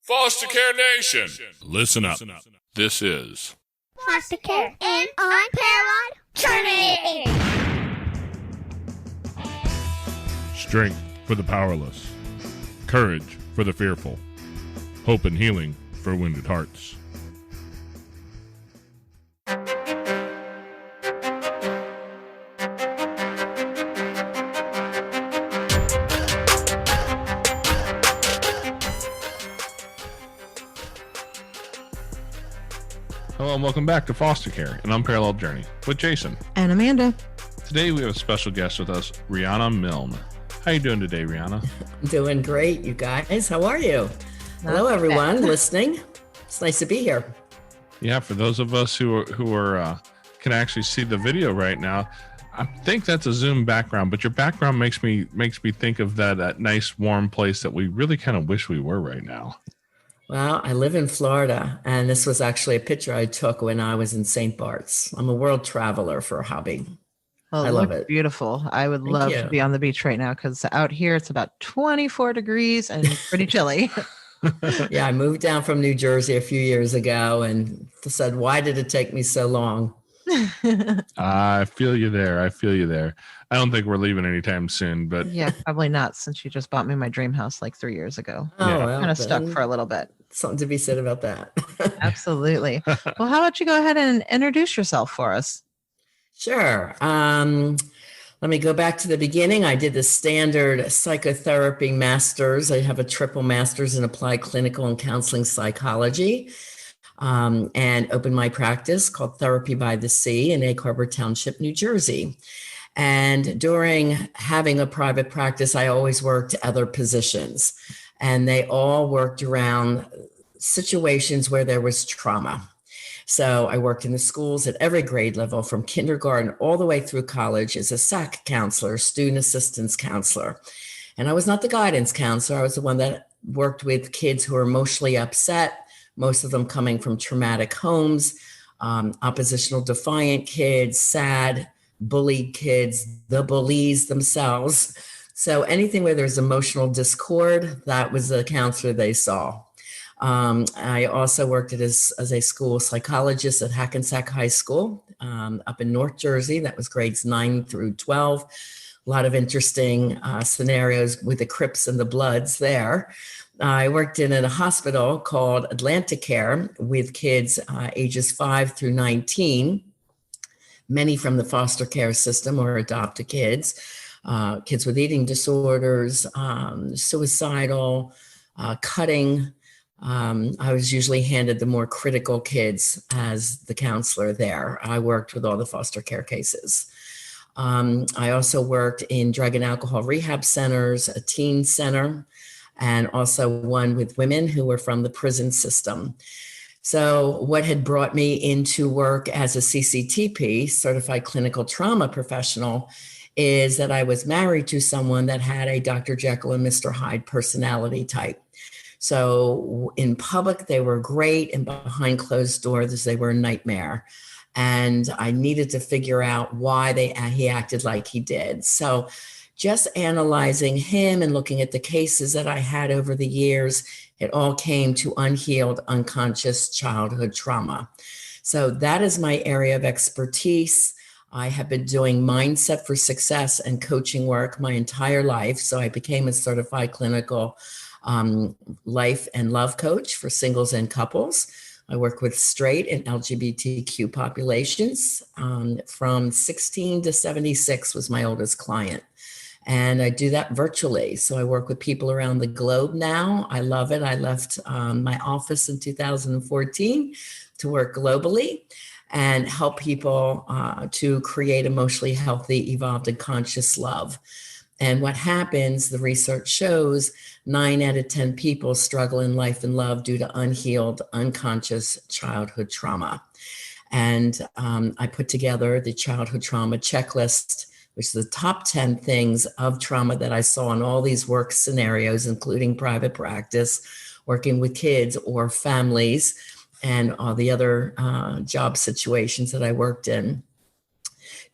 Foster Care Nation, listen up. This is Foster Care and Untitled Chapter. Strength for the powerless, courage for the fearful, hope and healing for wounded hearts. Hello and welcome back to Foster Care, an Unparalleled Journey with Jason. And Amanda. Today we have a special guest with us, Riana Milne. How you doing today, Riana? Doing great, you guys. How are you? Hello, everyone listening. It's nice to be here. Yeah, for those of us who can actually see the video right now, I think that's a Zoom background, but your background makes me think of that nice warm place that we really kind of wish we were right now. Well, I live in Florida, and this was actually a picture I took when I was in St. Bart's. I'm a world traveler for a hobby. Well, I love it. Beautiful. I would love to be on the beach right now because out here it's about 24 degrees and pretty chilly. Yeah, I moved down from New Jersey a few years ago and said, why did it take me so long? I feel you there. I don't think we're leaving anytime soon, but yeah, probably not since you just bought me my dream house like 3 years ago. Oh, Yeah. well, Kind of stuck for a little bit. Something to be said about that. Absolutely. Well, how about you go ahead and introduce yourself for us? Sure. Let me go back to the beginning. I did the standard psychotherapy master's. I have a triple master's in applied clinical and counseling psychology, and opened my practice called Therapy by the Sea in Egg Harbor Township, New Jersey. And during having a private practice, I always worked other positions, and they all worked around situations where there was trauma. So I worked in the schools at every grade level, from kindergarten all the way through college, as a SAC counselor, student assistance counselor. And I was not the guidance counselor. I was the one that worked with kids who were emotionally upset, most of them coming from traumatic homes, oppositional defiant kids, sad, bullied kids, the bullies themselves. So anything where there's emotional discord, that was the counselor they saw. I also worked as a school psychologist at Hackensack High School up in North Jersey. That was grades 9 through 12. A lot of interesting scenarios with the Crips and the Bloods there. I worked in a hospital called Atlantic Care with kids ages 5 through 19, many from the foster care system or adopted kids, kids with eating disorders, suicidal, cutting. I was usually handed the more critical kids as the counselor there. I worked with all the foster care cases. I also worked in drug and alcohol rehab centers, a teen center, and also one with women who were from the prison system. So what had brought me into work as a CCTP, certified clinical trauma professional, is that I was married to someone that had a Dr. Jekyll and Mr. Hyde personality type. So in public, they were great, and behind closed doors, they were a nightmare. And I needed to figure out why he acted like he did. So just analyzing him and looking at the cases that I had over the years, it all came to unhealed, unconscious childhood trauma. So that is my area of expertise. I have been doing mindset for success and coaching work my entire life. So I became a certified clinical life and love coach for singles and couples. I work with straight and LGBTQ populations. From 16 to 76 was my oldest client. And I do that virtually. So I work with people around the globe now. I love it. I left my office in 2014 to work globally and help people to create emotionally healthy, evolved, and conscious love. And what happens, the research shows, 9 out of 10 people struggle in life and love due to unhealed, unconscious childhood trauma. And I put together the childhood trauma checklist, which is the top 10 things of trauma that I saw in all these work scenarios, including private practice, working with kids or families, and all the other job situations that I worked in,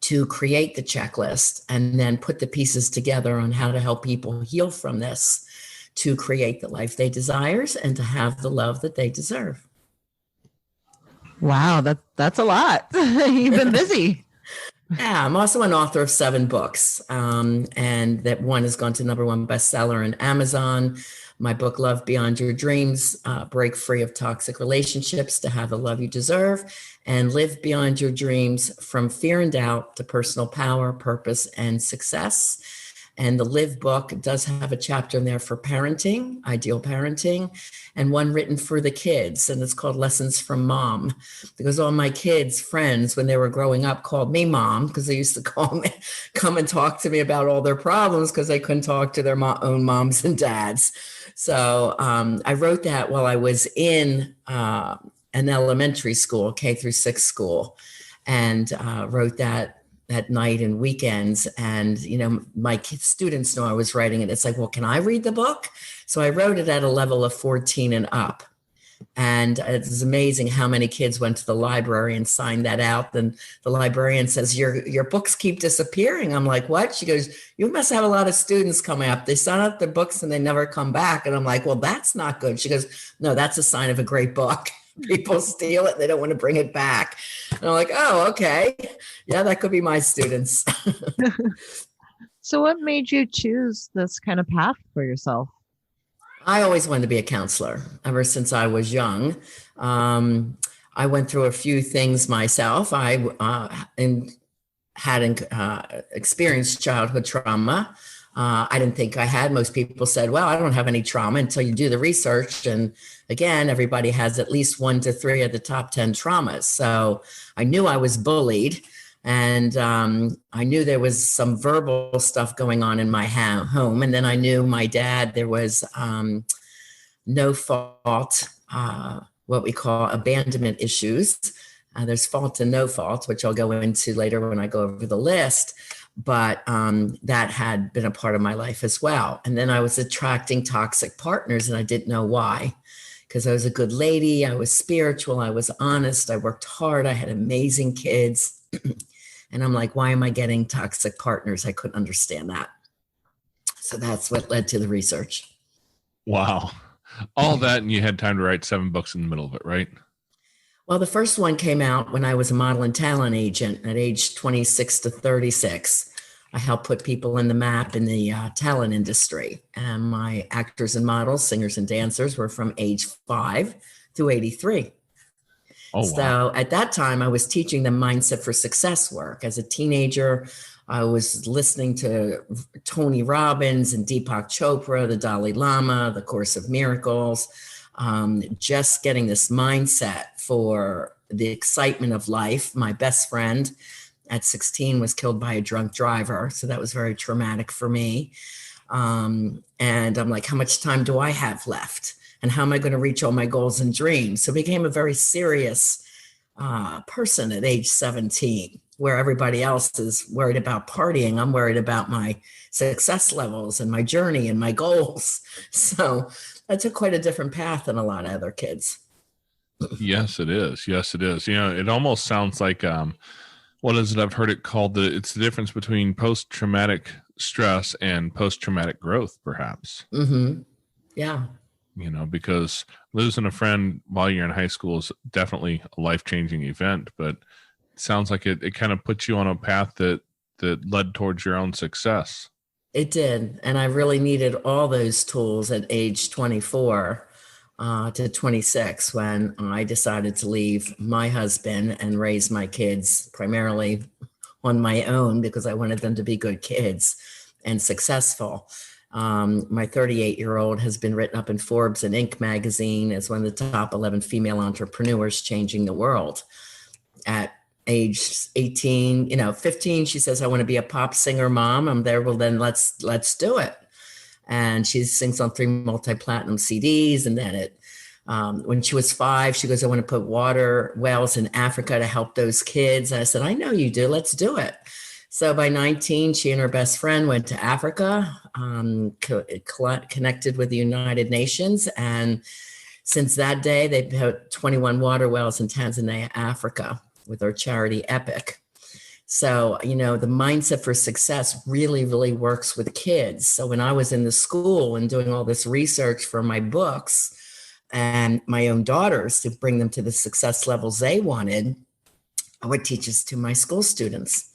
to create the checklist and then put the pieces together on how to help people heal from this, to create the life they desires and to have the love that they deserve. Wow, that's a lot. You've been busy. Yeah, I'm also an author of 7 books, and that one has gone to #1 bestseller on Amazon. My book, Love Beyond Your Dreams, Break Free of Toxic Relationships to Have the Love You Deserve, and Live Beyond Your Dreams, From Fear and Doubt to Personal Power, Purpose, and Success. And the Live book does have a chapter in there for parenting, ideal parenting, and one written for the kids. And it's called Lessons from Mom, because all my kids' friends, when they were growing up, called me Mom, because they used to call me, come and talk to me about all their problems because they couldn't talk to their own moms and dads. So I wrote that while I was in an elementary school, K-6 school, and wrote that at night and weekends. And, my students know I was writing it. It's like, well, can I read the book? So I wrote it at a level of 14 and up. And it's amazing how many kids went to the library and signed that out. Then the librarian says, your books keep disappearing. I'm like, what? She goes, you must have a lot of students coming up. They sign up their books and they never come back. And I'm like, well, that's not good. She goes, no, that's a sign of a great book. People steal it. They don't want to bring it back. And I'm like, oh, okay. Yeah, that could be my students. So what made you choose this kind of path for yourself? I always wanted to be a counselor ever since I was young. I went through a few things myself. I had experienced childhood trauma. I didn't think I had. Most people said, well, I don't have any trauma until you do the research. And again, everybody has at least 1 to 3 of the top 10 traumas. So I knew I was bullied. And I knew there was some verbal stuff going on in my home. And then I knew my dad, there was no fault, what we call abandonment issues. There's fault and no fault, which I'll go into later when I go over the list. But that had been a part of my life as well. And then I was attracting toxic partners and I didn't know why, because I was a good lady. I was spiritual. I was honest. I worked hard. I had amazing kids. And I'm like, why am I getting toxic partners? I couldn't understand that. So that's what led to the research. Wow. All that, and you had time to write 7 books in the middle of it, right? Well, the first one came out when I was a model and talent agent at age 26 to 36. I helped put people in the map in the talent industry. And my actors and models, singers and dancers were from age 5 through 83. Oh, wow. So at that time, I was teaching them mindset for success work. As a teenager, I was listening to Tony Robbins and Deepak Chopra, the Dalai Lama, the Course of Miracles, just getting this mindset for the excitement of life. My best friend at 16 was killed by a drunk driver. So that was very traumatic for me. And I'm like, how much time do I have left? And how am I going to reach all my goals and dreams? So I became a very serious person at age 17, where everybody else is worried about partying. I'm worried about my success levels and my journey and my goals. So I took quite a different path than a lot of other kids. Yes, it is. Yes, it is. It almost sounds like, what is it? I've heard it called it's the difference between post-traumatic stress and post-traumatic growth, perhaps. Mm-hmm. Yeah. Because losing a friend while you're in high school is definitely a life-changing event, but it sounds like it kind of puts you on a path that led towards your own success. It did. And I really needed all those tools at age 24 to 26 when I decided to leave my husband and raise my kids primarily on my own because I wanted them to be good kids and successful. My 38-year-old has been written up in Forbes and Inc. magazine as one of the top 11 female entrepreneurs changing the world. At age 18, 15, she says, I want to be a pop singer, Mom. I'm there. Well, then let's do it. And she sings on 3 multi-platinum CDs. And then when she was 5, she goes, I want to put water wells in Africa to help those kids. And I said, I know you do. Let's do it. So by 19, she and her best friend went to Africa, connected with the United Nations. And since that day, they've put 21 water wells in Tanzania, Africa, with our charity Epic. So, the mindset for success really, really works with kids. So when I was in the school and doing all this research for my books and my own daughters to bring them to the success levels they wanted, I would teach this to my school students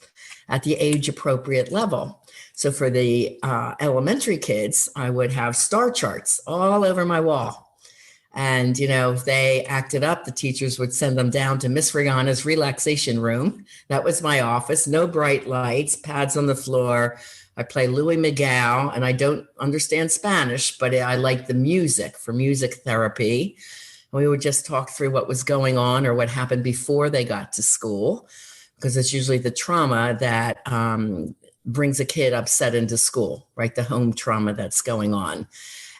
at the age appropriate level. So for the elementary kids, I would have star charts all over my wall. And, if they acted up, the teachers would send them down to Miss Riana's relaxation room. That was my office. No bright lights, pads on the floor. I play Louis Miguel, and I don't understand Spanish, but I like the music for music therapy. We would just talk through what was going on or what happened before they got to school, because it's usually the trauma that brings a kid upset into school, right? The home trauma that's going on.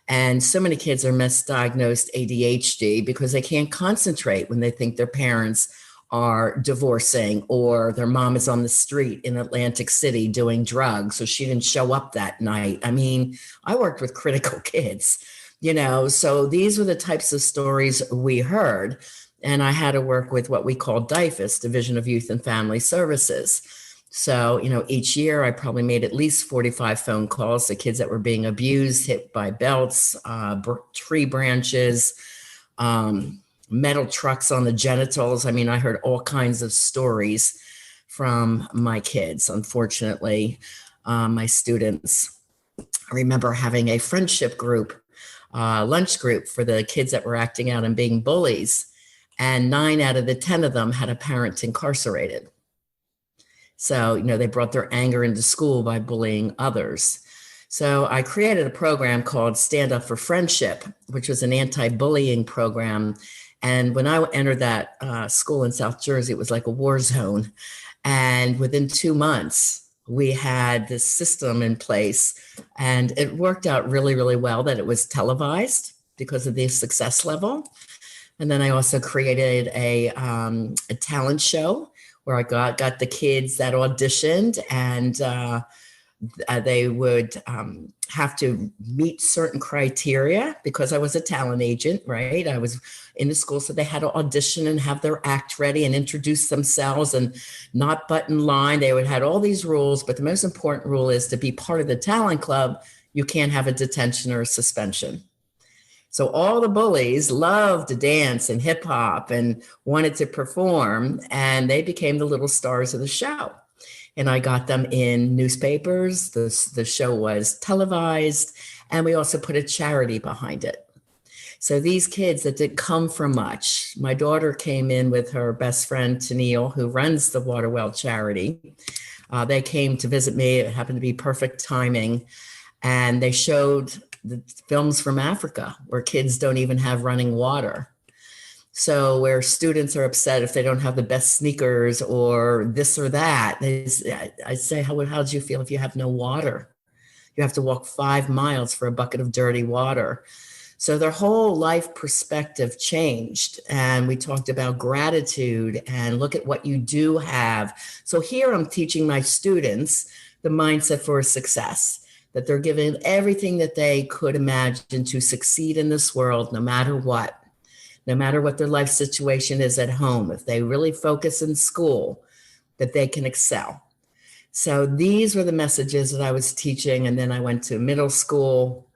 And so many kids are misdiagnosed ADHD because they can't concentrate when they think their parents are divorcing or their mom is on the street in Atlantic City doing drugs, so she didn't show up that night. I mean, I worked with critical kids, so these were the types of stories we heard. And I had to work with what we call DIFAS, Division of Youth and Family Services. So, each year I probably made at least 45 phone calls to kids that were being abused, hit by belts, tree branches, metal trucks on the genitals. I mean, I heard all kinds of stories from my kids, unfortunately, my students. I remember having a friendship group, lunch group for the kids that were acting out and being bullies. And 9 out of the 10 of them had a parent incarcerated. So, they brought their anger into school by bullying others. So I created a program called Stand Up for Friendship, which was an anti-bullying program. And when I entered that school in South Jersey, it was like a war zone. And within 2 months, we had this system in place. And it worked out really, really well that it was televised because of the success level. And then I also created a talent show where I got the kids that auditioned, and they would have to meet certain criteria because I was a talent agent, right? I was in the school, so they had to audition and have their act ready and introduce themselves and not butt in line. They would have all these rules, but the most important rule is to be part of the talent club, you can't have a detention or a suspension. So all the bullies loved to dance and hip hop and wanted to perform, and they became the little stars of the show. And I got them in newspapers. The show was televised, and we also put a charity behind it. So these kids that didn't come from much, my daughter came in with her best friend, Tennille, who runs the Waterwell charity. They came to visit me. It happened to be perfect timing. And they showed the films from Africa where kids don't even have running water. So where students are upset if they don't have the best sneakers or this or that, I say, how do you feel if you have no water? You have to walk 5 miles for a bucket of dirty water. So their whole life perspective changed. And we talked about gratitude and look at what you do have. So here I'm teaching my students the mindset for success, that they're given everything that they could imagine to succeed in this world, no matter what their life situation is at home. If they really focus in school, that they can excel. So these were the messages that I was teaching. And then I went to middle school,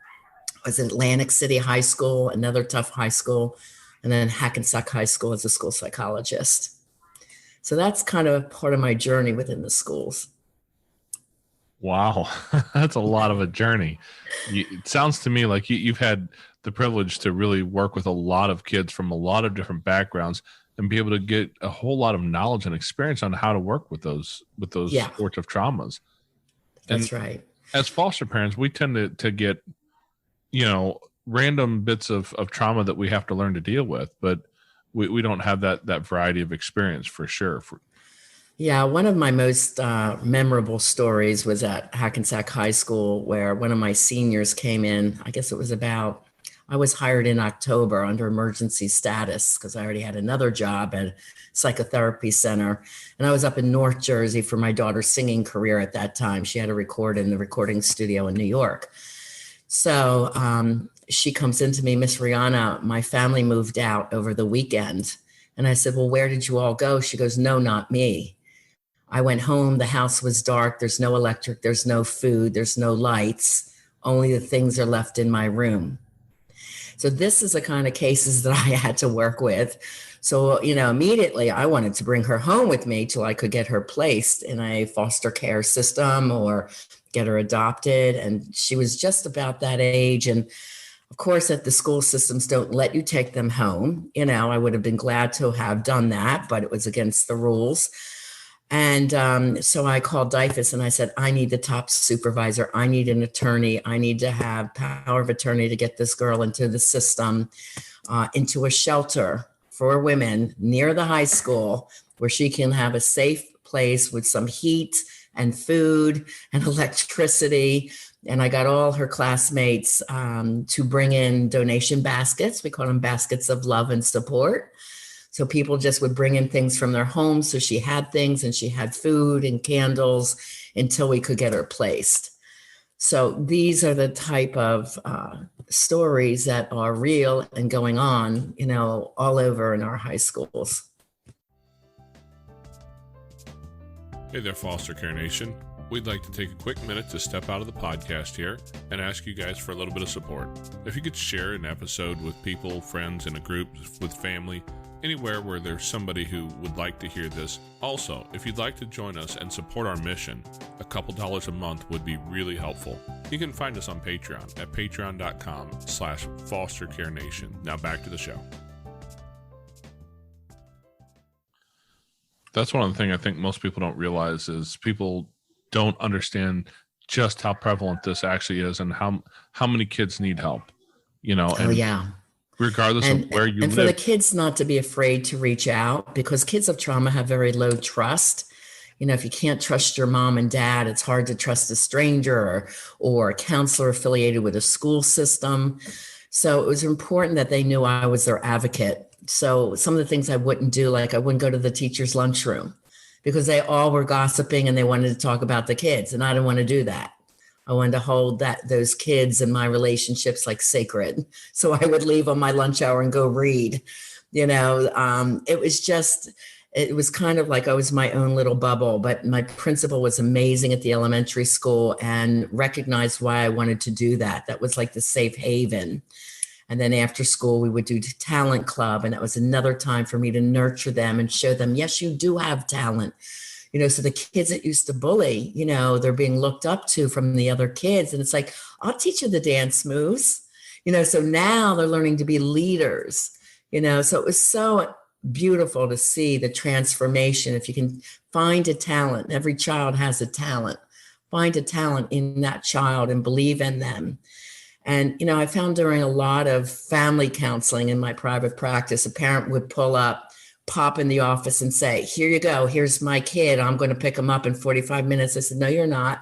was in Atlantic City High School, another tough high school, and then Hackensack High School as a school psychologist. So that's kind of part of my journey within the schools. Wow, that's a lot of a journey. It sounds to me like you've had the privilege to really work with a lot of kids from a lot of different backgrounds and be able to get a whole lot of knowledge and experience on how to work with those sorts of traumas. That's right. As foster parents, we tend to get, random bits of trauma that we have to learn to deal with, but we don't have that variety of experience for sure. Yeah, one of my most memorable stories was at Hackensack High School, where one of my seniors came in. I guess it was I was hired in October under emergency status because I already had another job at a psychotherapy center. And I was up in North Jersey for my daughter's singing career at that time. She had to record in the recording studio in New York. So she comes into me, Miss Riana, my family moved out over the weekend. And I said, well, where did you all go? She goes, no, not me. I went home, the house was dark, there's no electric, there's no food, there's no lights, only the things are left in my room. So this is the kind of cases that I had to work with. So, immediately I wanted to bring her home with me till I could get her placed in a foster care system or get her adopted. And she was just about that age. And of course, if the school systems don't let you take them home, I would have been glad to have done that, but it was against the rules. And so I called DIFUS and I said, I need the top supervisor. I need an attorney. I need to have power of attorney to get this girl into the system, into a shelter for women near the high school where she can have a safe place with some heat and food and electricity. And I got all her classmates to bring in donation baskets. We call them baskets of love and support. So people just would bring in things from their homes. So she had things and she had food and candles until we could get her placed. So these are the type of stories that are real and going on, all over in our high schools. Hey there, Foster Care Nation. We'd like to take a quick minute to step out of the podcast here and ask you guys for a little bit of support. If you could share an episode with people, friends, in a group, with family, anywhere where there's somebody who would like to hear this. Also, if you'd like to join us and support our mission, a couple dollars a month would be really helpful. You can find us on Patreon at patreon.com/fostercarenation. Now back to the show. That's one of the things I think most people don't realize is people don't understand just how prevalent this actually is and how many kids need help, regardless of where you live. And for the kids not to be afraid to reach out, because kids of trauma have very low trust. If you can't trust your mom and dad, it's hard to trust a stranger or a counselor affiliated with a school system. So it was important that they knew I was their advocate. So some of the things I wouldn't do, like I wouldn't go to the teacher's lunchroom because they all were gossiping and they wanted to talk about the kids. And I didn't want to do that. I wanted to hold those kids and my relationships like sacred. So I would leave on my lunch hour and go read. It was kind of like I was my own little bubble, but my principal was amazing at the elementary school and recognized why I wanted to do that. That was like the safe haven. And then after school, we would do talent club. And that was another time for me to nurture them and show them, yes, you do have talent. So the kids that used to bully, they're being looked up to from the other kids. And it's like, I'll teach you the dance moves, so now they're learning to be leaders, so it was so beautiful to see the transformation. If you can find a talent, every child has a talent, find a talent in that child and believe in them. And, I found during a lot of family counseling in my private practice, a parent would pop in the office and say, here you go. Here's my kid. I'm going to pick him up in 45 minutes. I said, no, you're not.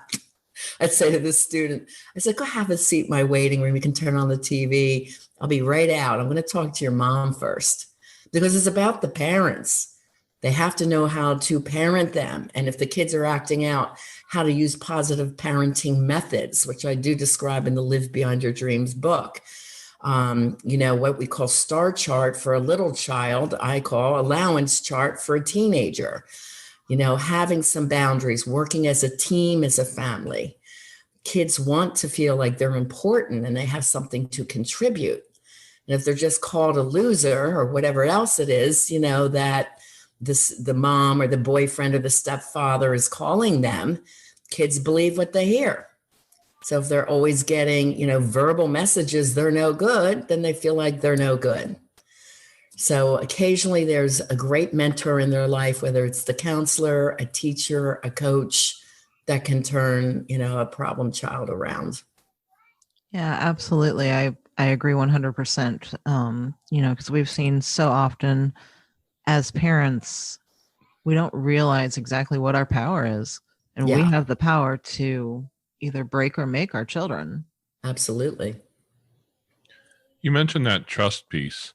I'd say to the student, I said, go have a seat in my waiting room. You can turn on the TV. I'll be right out. I'm going to talk to your mom first because it's about the parents. They have to know how to parent them. And if the kids are acting out, how to use positive parenting methods, which I do describe in the Live Beyond Your Dreams book. What we call star chart for a little child, I call allowance chart for a teenager. Having some boundaries, working as a team, as a family. Kids want to feel like they're important and they have something to contribute. And if they're just called a loser or whatever else it is, that the mom or the boyfriend or the stepfather is calling them, kids believe what they hear. So if they're always getting, verbal messages, they're no good, then they feel like they're no good. So occasionally there's a great mentor in their life, whether it's the counselor, a teacher, a coach, that can turn, a problem child around. Yeah, absolutely. I agree 100%. Because we've seen so often as parents, we don't realize exactly what our power is. And we have the power to either break or make our children. Absolutely. You mentioned that trust piece.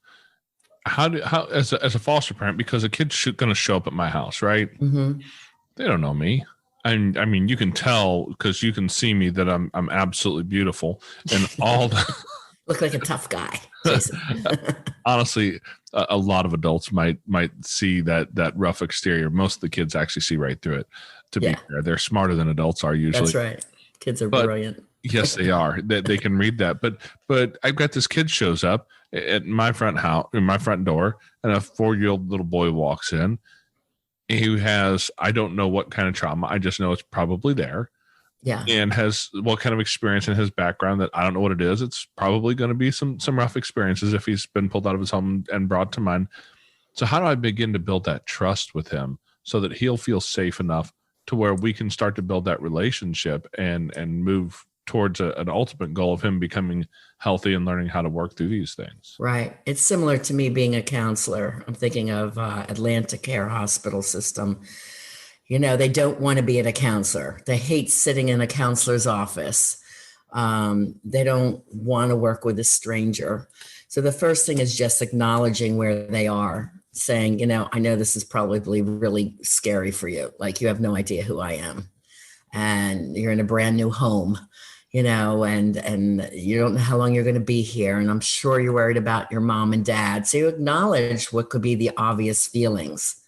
How as a foster parent, because a kid's going to show up at my house, right? Mm-hmm. They don't know me. I mean, you can tell because you can see me that I'm absolutely beautiful, and all the Look like a tough guy, Jason. Honestly, a lot of adults might see that rough exterior. Most of the kids actually see right through it. To be Yeah. fair, they're smarter than adults are usually. That's right. Kids are But brilliant. yes, they are. They can read that. But I've got this kid shows up at my front house, in my front door, and a 4-year-old little boy walks in. Who has, I don't know what kind of trauma. I just know it's probably there. Yeah. And has what kind of experience in his background that I don't know what it is. It's probably going to be some rough experiences if he's been pulled out of his home and brought to mine. So how do I begin to build that trust with him so that he'll feel safe enough to where we can start to build that relationship and move towards an ultimate goal of him becoming healthy and learning how to work through these things? Right. It's similar to me being a counselor. I'm thinking of Atlanta Care Hospital System. You know, they don't want to be at a counselor. They hate sitting in a counselor's office. They don't want to work with a stranger. So the first thing is just acknowledging where they are, saying, you know, I know this is probably really scary for you. Like, you have no idea who I am, and you're in a brand new home, you know, and you don't know how long you're going to be here. And I'm sure you're worried about your mom and dad. So you acknowledge what could be the obvious feelings,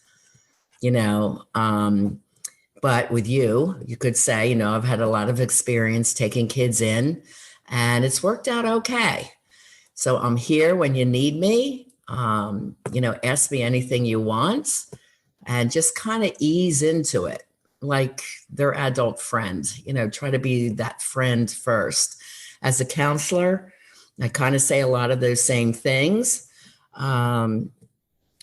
you know. But with you could say, you know, I've had a lot of experience taking kids in, and it's worked out okay. So I'm here when you need me. You know, ask me anything you want, and just kind of ease into it like their adult friend. You know, try to be that friend first. As a counselor, I kind of say a lot of those same things.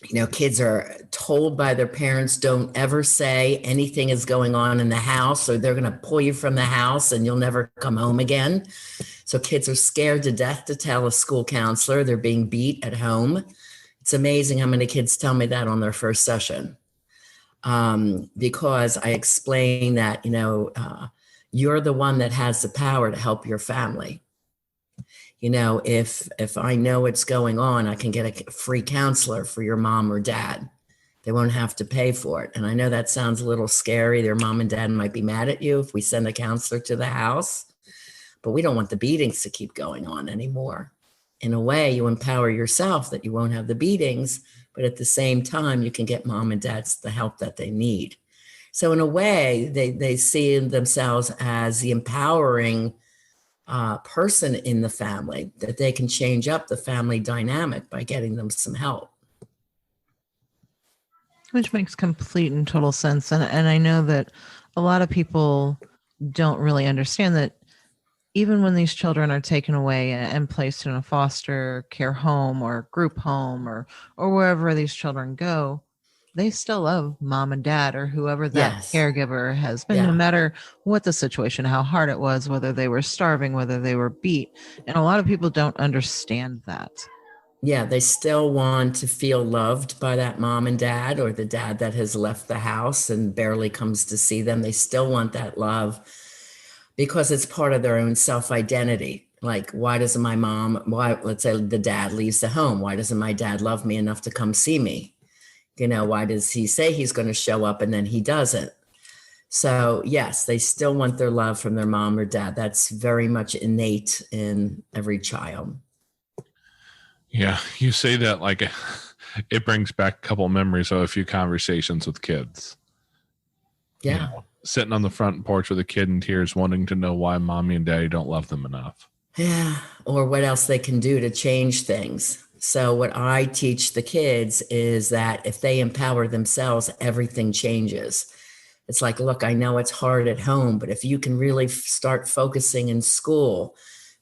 You know, kids are told by their parents, don't ever say anything is going on in the house, or they're going to pull you from the house and you'll never come home again. So kids are scared to death to tell a school counselor they're being beat at home. It's amazing how many kids tell me that on their first session. Because I explain that, you know, you're the one that has the power to help your family. You know, if I know what's going on, I can get a free counselor for your mom or dad. They won't have to pay for it. And I know that sounds a little scary. Their mom and dad might be mad at you if we send a counselor to the house, but we don't want the beatings to keep going on anymore. In a way, you empower yourself that you won't have the beatings, but at the same time, you can get mom and dads the help that they need. So in a way, they see themselves as the empowering person in the family, that they can change up the family dynamic by getting them some help. Which makes complete and total sense. And I know that a lot of people don't really understand that even when these children are taken away and placed in a foster care home or group home or wherever these children go, they still love mom and dad or whoever that Yes. caregiver has been, Yeah. no matter what the situation, how hard it was, whether they were starving, whether they were beat. And a lot of people don't understand that. Yeah, they still want to feel loved by that mom and dad, or the dad that has left the house and barely comes to see them. They still want that love because it's part of their own self-identity. Like, why doesn't my mom, let's say the dad leaves the home. Why doesn't my dad love me enough to come see me? You know, why does he say he's going to show up and then he doesn't? So yes, they still want their love from their mom or dad. That's very much innate in every child. Yeah, you say that like it brings back a couple of memories of a few conversations with kids. Yeah. You know, sitting on the front porch with a kid in tears, wanting to know why mommy and daddy don't love them enough. Yeah. Or what else they can do to change things. So what I teach the kids is that if they empower themselves, everything changes. It's like, look, I know it's hard at home, but if you can really start focusing in school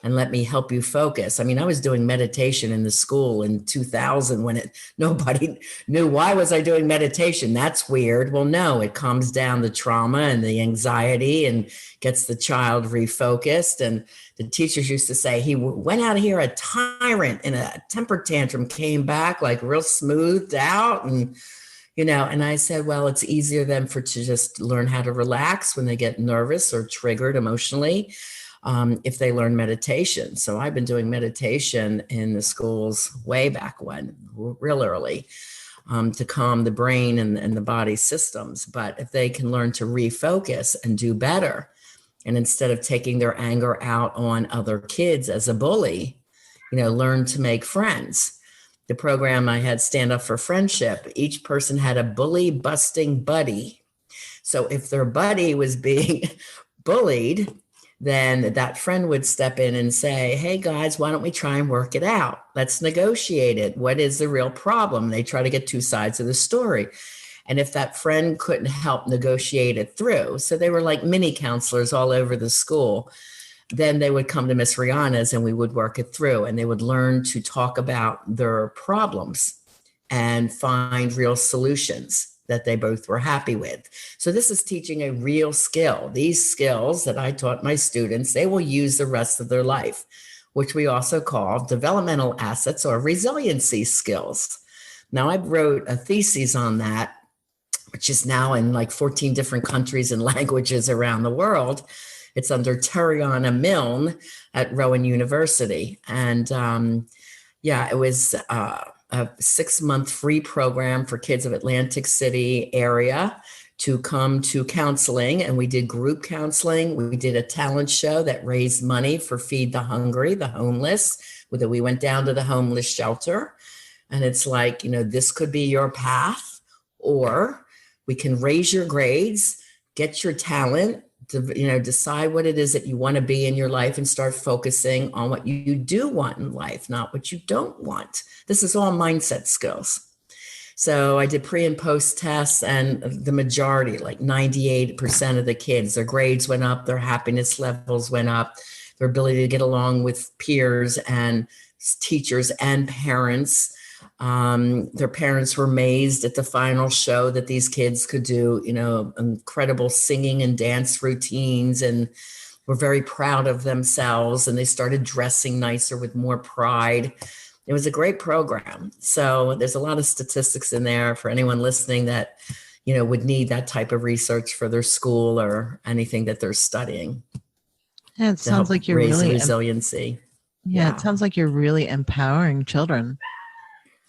and let me help you focus. I mean, I was doing meditation in the school in 2000 when nobody knew. Why was I doing meditation? That's weird. Well, no, it calms down the trauma and the anxiety and gets the child refocused. And the teachers used to say he went out of here a tyrant in a temper tantrum, came back like real smoothed out. And, you know, and I said, well, it's easier then to just learn how to relax when they get nervous or triggered emotionally. If they learn meditation. So I've been doing meditation in the schools way back when, real early, to calm the brain and the body systems. But if they can learn to refocus and do better, and instead of taking their anger out on other kids as a bully, learn to make friends. The program I had, Stand Up for Friendship, each person had a bully busting buddy. So if their buddy was being bullied, then that friend would step in and say, hey guys, why don't we try and work it out? Let's negotiate it. What is the real problem? They try to get two sides of the story. And if that friend couldn't help negotiate it through, so they were like mini counselors all over the school, then they would come to Miss Riana's and we would work it through, and they would learn to talk about their problems and find real solutions that they both were happy with. So this is teaching a real skill. These skills that I taught my students, they will use the rest of their life, which we also call developmental assets or resiliency skills. Now, I wrote a thesis on that, which is now in like 14 different countries and languages around the world. It's under Riana Milne at Rowan University. And it was a 6-month free program for kids of Atlantic City area to come to counseling. And we did group counseling. We did a talent show that raised money for Feed the Hungry, the homeless. We went down to the homeless shelter. And it's like, this could be your path, or we can raise your grades, get your talent, to decide what it is that you want to be in your life and start focusing on what you do want in life, not what you don't want. This is all mindset skills. So I did pre and post tests, and the majority, like 98% of the kids, their grades went up, their happiness levels went up, their ability to get along with peers and teachers and parents. Their parents were amazed at the final show that these kids could do, incredible singing and dance routines, and were very proud of themselves. And they started dressing nicer with more pride. It was a great program. So there's a lot of statistics in there for anyone listening that, would need that type of research for their school or anything that they're studying. Yeah, it sounds like you're really resiliency. Yeah, it sounds like you're really empowering children.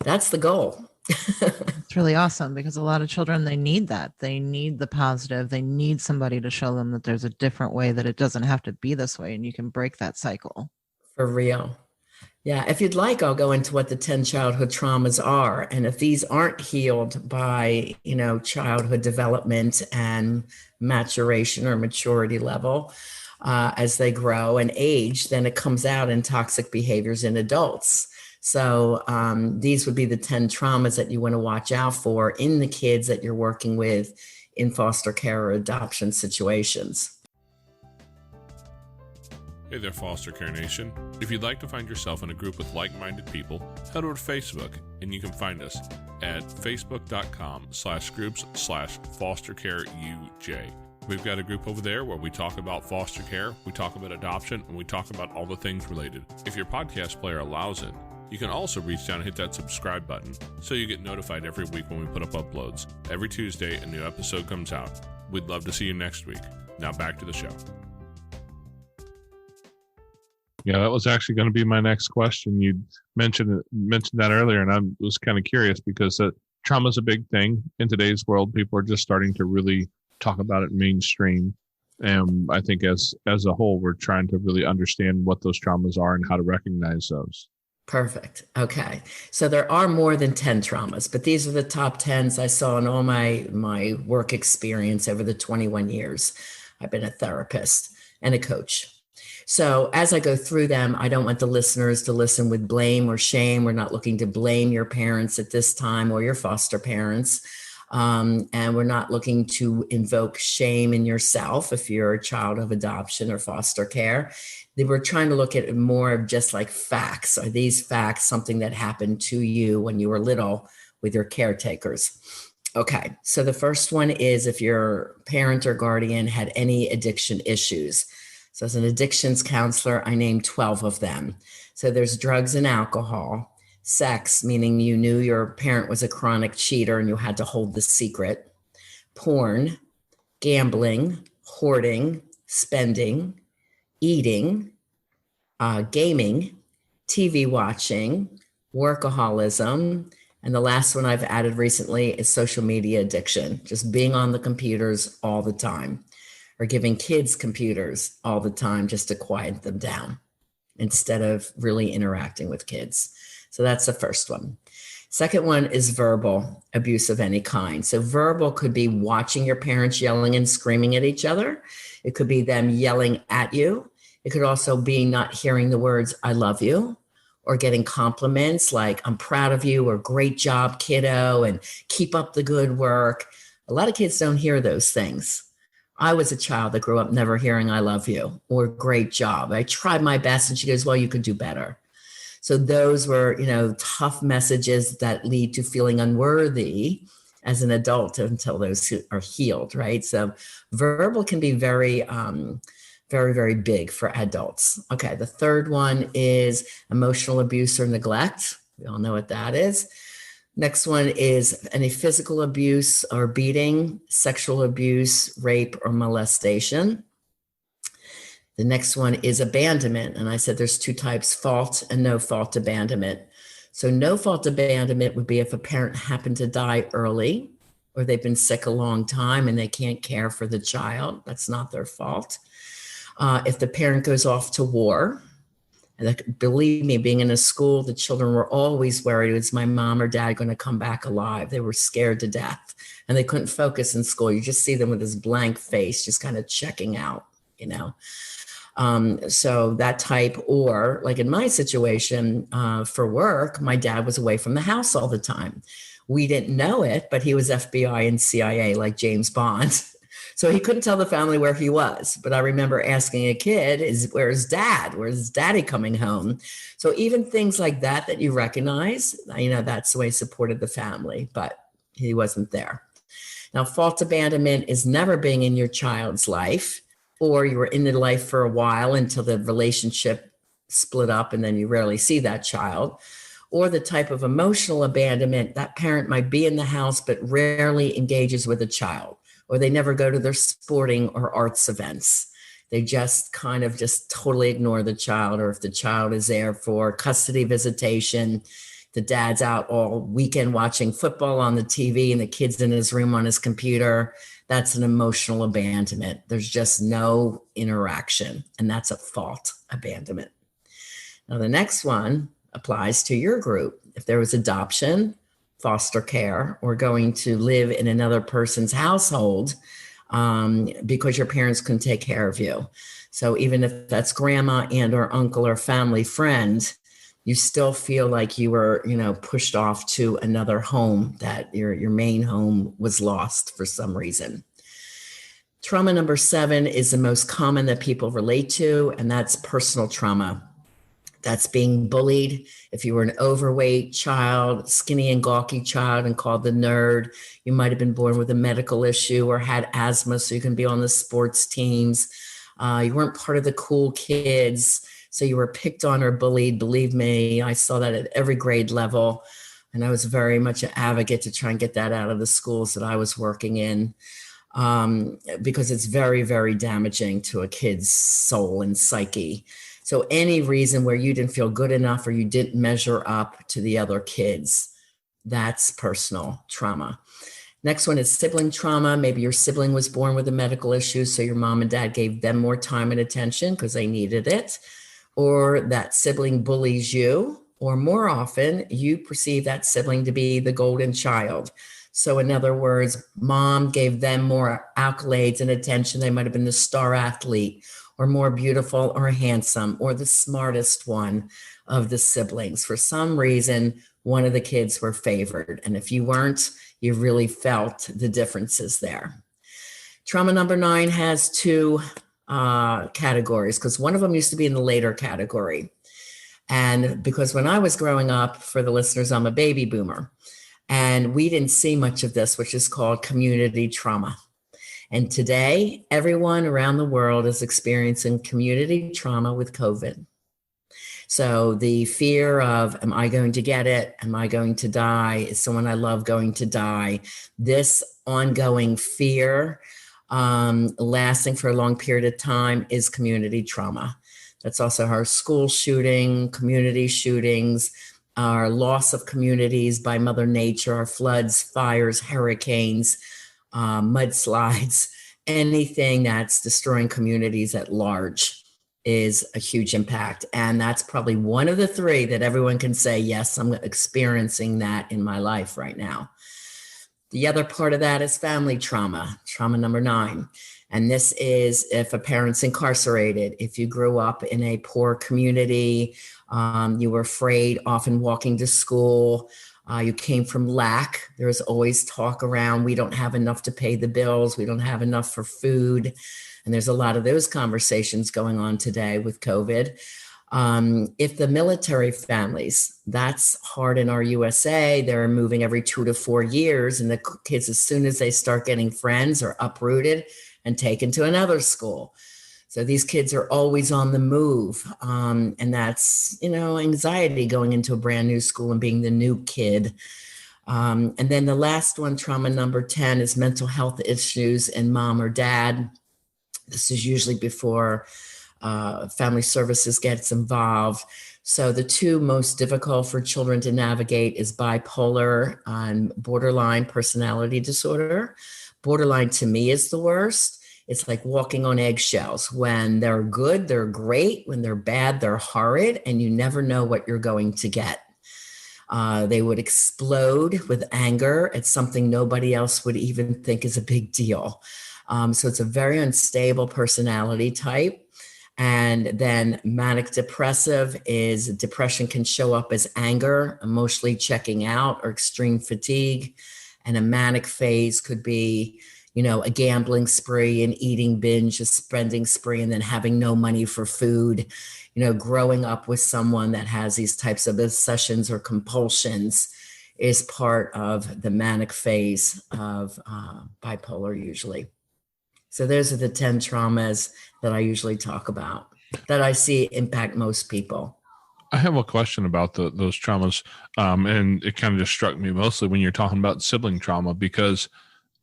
That's the goal. It's really awesome, because a lot of children, they need that. They need the positive. They need somebody to show them that there's a different way, that it doesn't have to be this way, and you can break that cycle. For real. Yeah. If you'd like, I'll go into what the 10 childhood traumas are. And if these aren't healed by, childhood development and maturation or maturity level, as they grow and age, then it comes out in toxic behaviors in adults. So these would be the 10 traumas that you want to watch out for in the kids that you're working with in foster care or adoption situations. Hey there, Foster Care Nation. If you'd like to find yourself in a group with like-minded people, head over to Facebook, and you can find us at facebook.com/groups/fostercareuj. We've got a group over there where we talk about foster care, we talk about adoption, and we talk about all the things related. If your podcast player allows it, you can also reach down and hit that subscribe button so you get notified every week when we put up uploads. Every Tuesday, a new episode comes out. We'd love to see you next week. Now back to the show. Yeah, that was actually going to be my next question. You mentioned that earlier, and I was kind of curious because trauma is a big thing in today's world. People are just starting to really talk about it mainstream. And I think as a whole, we're trying to really understand what those traumas are and how to recognize those. Perfect. Okay. So there are more than 10 traumas, but these are the top 10s I saw in all my work experience over the 21 years. I've been a therapist and a coach. So as I go through them, I don't want the listeners to listen with blame or shame. We're not looking to blame your parents at this time or your foster parents. And we're not looking to invoke shame in yourself if you're a child of adoption or foster care. We're trying to look at more of just like facts. Are these facts something that happened to you when you were little with your caretakers? Okay, so the first one is if your parent or guardian had any addiction issues. So as an addictions counselor, I named 12 of them. So there's drugs and alcohol, sex, meaning you knew your parent was a chronic cheater and you had to hold the secret, porn, gambling, hoarding, spending, eating, gaming, TV watching, workaholism, and the last one I've added recently is social media addiction, just being on the computers all the time, or giving kids computers all the time just to quiet them down. instead of really interacting with kids. So that's the first one. Second one is verbal abuse of any kind. So verbal could be watching your parents yelling and screaming at each other. It could be them yelling at you. It could also be not hearing the words, I love you, or getting compliments like, I'm proud of you, or great job, kiddo, and keep up the good work. A lot of kids don't hear those things. I was a child that grew up never hearing I love you or great job. I tried my best. And she goes, well, you could do better. So those were, tough messages that lead to feeling unworthy as an adult until those are healed, right? So verbal can be very, very, very big for adults. Okay, the third one is emotional abuse or neglect. We all know what that is. Next one is any physical abuse or beating, sexual abuse, rape, or molestation. The next one is abandonment. And I said there's two types, fault and no fault abandonment. So no fault abandonment would be if a parent happened to die early or they've been sick a long time and they can't care for the child. That's not their fault. If the parent goes off to war, and believe me, being in a school, the children were always worried, is my mom or dad going to come back alive? They were scared to death and they couldn't focus in school. You just see them with this blank face, just kind of checking out, So that type, or like in my situation for work, my dad was away from the house all the time. We didn't know it, but he was FBI and CIA like James Bond. So he couldn't tell the family where he was. But I remember asking a kid, where's dad? Where's daddy coming home? So even things like that you recognize, that's the way he supported the family, but he wasn't there. Now, fault abandonment is never being in your child's life, or you were in their life for a while until the relationship split up and then you rarely see that child. Or the type of emotional abandonment, that parent might be in the house but rarely engages with a child, or they never go to their sporting or arts events. They just kind of just totally ignore the child, or if the child is there for custody visitation, the dad's out all weekend watching football on the TV and the kid's in his room on his computer. That's an emotional abandonment. There's just no interaction, and that's a fault abandonment. Now, the next one applies to your group. If there was adoption, foster care, or going to live in another person's household because your parents couldn't take care of you. So even if that's grandma and or uncle or family friend, you still feel like you were, pushed off to another home, that your main home was lost for some reason. Trauma number 7 is the most common that people relate to, and that's personal trauma. That's being bullied. If you were an overweight child, skinny and gawky child and called the nerd, you might have been born with a medical issue or had asthma, so you can be on the sports teams. You weren't part of the cool kids, so you were picked on or bullied. Believe me, I saw that at every grade level. And I was very much an advocate to try and get that out of the schools that I was working in, because it's very, very damaging to a kid's soul and psyche. So any reason where you didn't feel good enough or you didn't measure up to the other kids, that's personal trauma. Next one is sibling trauma. Maybe your sibling was born with a medical issue, so your mom and dad gave them more time and attention because they needed it. Or that sibling bullies you, or more often, you perceive that sibling to be the golden child. So in other words, mom gave them more accolades and attention. They might have been the star athlete, or more beautiful or handsome, or the smartest one of the siblings. For some reason, one of the kids were favored. And if you weren't, you really felt the differences there. Trauma number 9 has 2 categories, because one of them used to be in the later category. And because when I was growing up, for the listeners, I'm a baby boomer, and we didn't see much of this, which is called community trauma. And today, everyone around the world is experiencing community trauma with COVID. So the fear of, am I going to get it? Am I going to die? Is someone I love going to die? This ongoing fear, lasting for a long period of time, is community trauma. That's also our school shooting, community shootings, our loss of communities by Mother Nature, our floods, fires, hurricanes, mudslides, anything that's destroying communities at large is a huge impact. And that's probably one of the three that everyone can say, yes, I'm experiencing that in my life right now. The other part of that is family trauma, trauma number 9. And this is if a parent's incarcerated, if you grew up in a poor community, you were afraid often walking to school, you came from lack. There's always talk around, we don't have enough to pay the bills, we don't have enough for food. And there's a lot of those conversations going on today with COVID. If the military families, that's hard in our USA, they're moving every 2 to 4 years, and the kids, as soon as they start getting friends, are uprooted and taken to another school. So these kids are always on the move. And that's, anxiety going into a brand new school and being the new kid. And then the last one, trauma number 10, is mental health issues in mom or dad. This is usually before family services gets involved. So the two most difficult for children to navigate is bipolar and borderline personality disorder. Borderline to me is the worst. It's like walking on eggshells. When they're good, they're great. When they're bad, they're horrid, and you never know what you're going to get. They would explode with anger at something nobody else would even think is a big deal. So it's a very unstable personality type. And then manic depressive is depression can show up as anger, emotionally checking out, or extreme fatigue. And a manic phase could be, a gambling spree, an eating binge, a spending spree, and then having no money for food. Growing up with someone that has these types of obsessions or compulsions is part of the manic phase of bipolar usually. So those are the 10 traumas that I usually talk about that I see impact most people. I have a question about those traumas. And it kind of just struck me mostly when you're talking about sibling trauma, because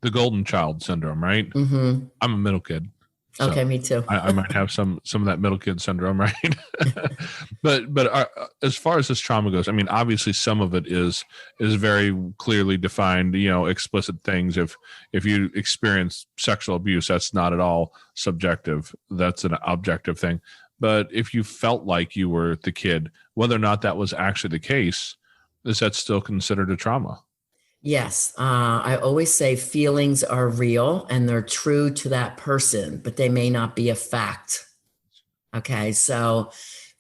the golden child syndrome, right? Mm-hmm. I'm a middle kid. So okay, me too. I might have some of that middle kid syndrome, right? but as far as this trauma goes, I mean, obviously some of it is very clearly defined, explicit things. If you experience sexual abuse, that's not at all subjective. That's an objective thing. But if you felt like you were the kid, whether or not that was actually the case, is that still considered a trauma? Yes. I always say feelings are real and they're true to that person, but they may not be a fact. Okay. So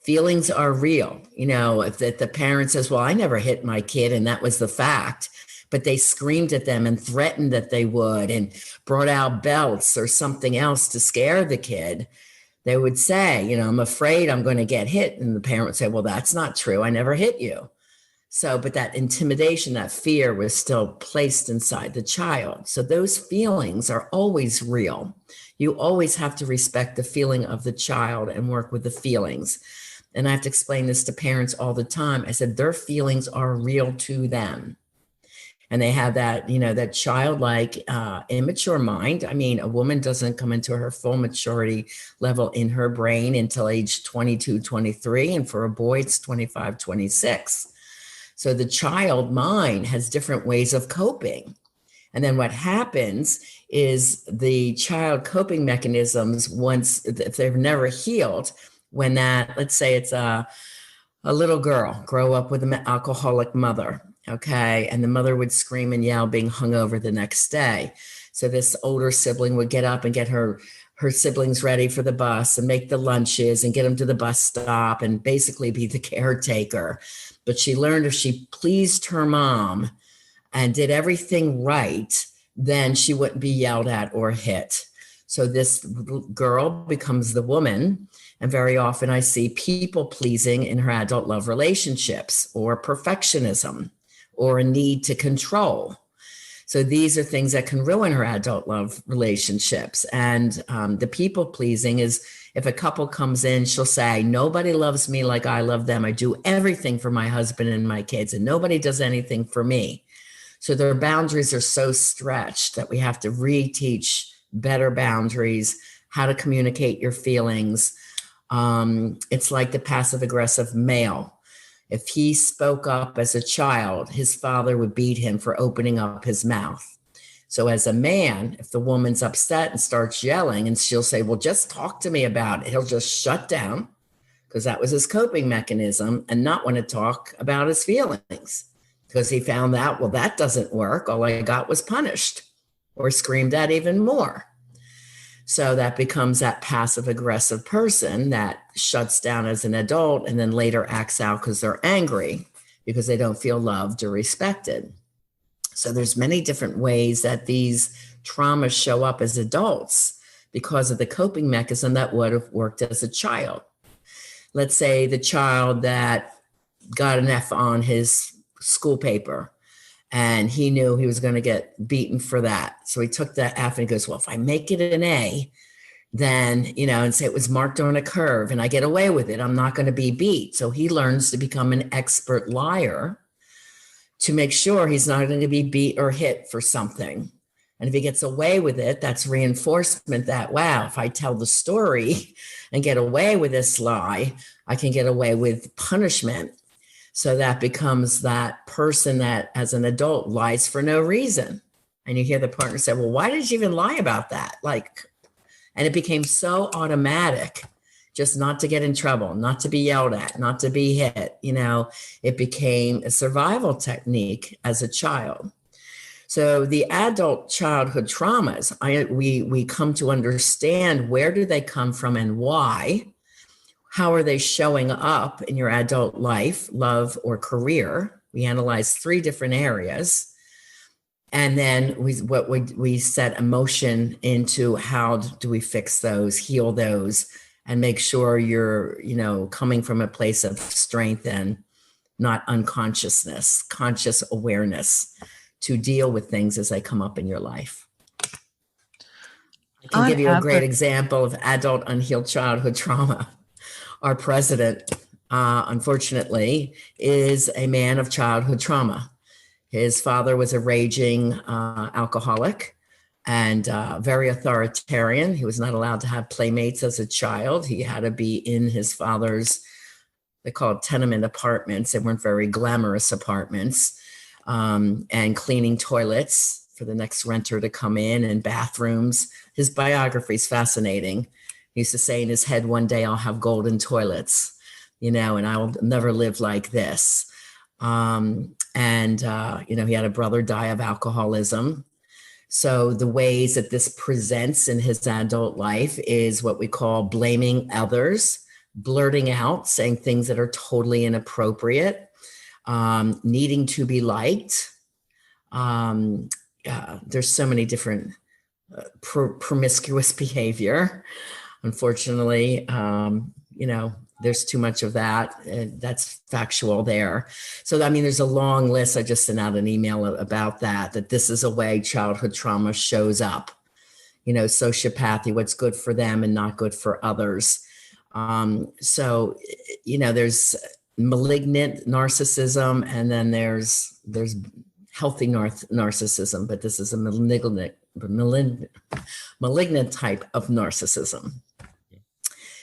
feelings are real. If the parent says, well, I never hit my kid and that was the fact, but they screamed at them and threatened that they would and brought out belts or something else to scare the kid, they would say, I'm afraid I'm going to get hit. And the parent would say, well, that's not true. I never hit you. So, but that intimidation, that fear was still placed inside the child. So those feelings are always real. You always have to respect the feeling of the child and work with the feelings. And I have to explain this to parents all the time. I said, their feelings are real to them. And they have that, that childlike, immature mind. I mean, a woman doesn't come into her full maturity level in her brain until age 22, 23. And for a boy, it's 25, 26. So the child mind has different ways of coping. And then what happens is the child coping mechanisms, once if they've never healed, when that, let's say it's a little girl, grow up with an alcoholic mother, okay? And the mother would scream and yell being hungover the next day. So this older sibling would get up and get her siblings ready for the bus and make the lunches and get them to the bus stop and basically be the caretaker. But she learned if she pleased her mom and did everything right, then she wouldn't be yelled at or hit. So this girl becomes the woman. And very often I see people pleasing in her adult love relationships, or perfectionism, or a need to control. So these are things that can ruin her adult love relationships. And the people pleasing is, if a couple comes in, she'll say, nobody loves me like I love them. I do everything for my husband and my kids, and nobody does anything for me. So their boundaries are so stretched that we have to reteach better boundaries, how to communicate your feelings. It's like the passive aggressive male. If he spoke up as a child, his father would beat him for opening up his mouth. So as a man, if the woman's upset and starts yelling, and she'll say, well, just talk to me about it, he'll just shut down, because that was his coping mechanism, and not want to talk about his feelings, because he found out, well, that doesn't work. All I got was punished or screamed at even more. So that becomes that passive aggressive person that shuts down as an adult and then later acts out because they're angry because they don't feel loved or respected. So there's many different ways that these traumas show up as adults because of the coping mechanism that would have worked as a child. Let's say the child that got an F on his school paper, and he knew he was going to get beaten for that. So he took that F and he goes, well, if I make it an A, then, and say it was marked on a curve and I get away with it, I'm not going to be beat. So he learns to become an expert liar to make sure he's not going to be beat or hit for something. And if he gets away with it, that's reinforcement that, wow, if I tell the story and get away with this lie, I can get away with punishment. So that becomes that person that as an adult lies for no reason. And you hear the partner say, well, why did you even lie about that? And it became so automatic, just not to get in trouble, not to be yelled at, not to be hit. It became a survival technique as a child. So the adult childhood traumas, we come to understand, where do they come from and why? How are they showing up in your adult life, love, or career? We analyze 3 different areas. And then we set emotion into how do we fix those, heal those, and make sure you're, coming from a place of strength and not unconsciousness, conscious awareness to deal with things as they come up in your life. I can give you a great example of adult unhealed childhood trauma. Our president, unfortunately, is a man of childhood trauma. His father was a raging alcoholic and very authoritarian. He was not allowed to have playmates as a child. He had to be in his father's, they call it tenement apartments. They weren't very glamorous apartments, and cleaning toilets for the next renter to come in, and bathrooms. His biography is fascinating. He used to say in his head, one day I'll have golden toilets, and I will never live like this. He had a brother die of alcoholism. So the ways that this presents in his adult life is what we call blaming others, blurting out, saying things that are totally inappropriate, needing to be liked. There's so many different promiscuous behavior. Unfortunately, there's too much of that. That's factual there. So, there's a long list. I just sent out an email about that this is a way childhood trauma shows up. Sociopathy, what's good for them and not good for others. There's malignant narcissism, and then there's healthy narcissism, but this is a malignant type of narcissism.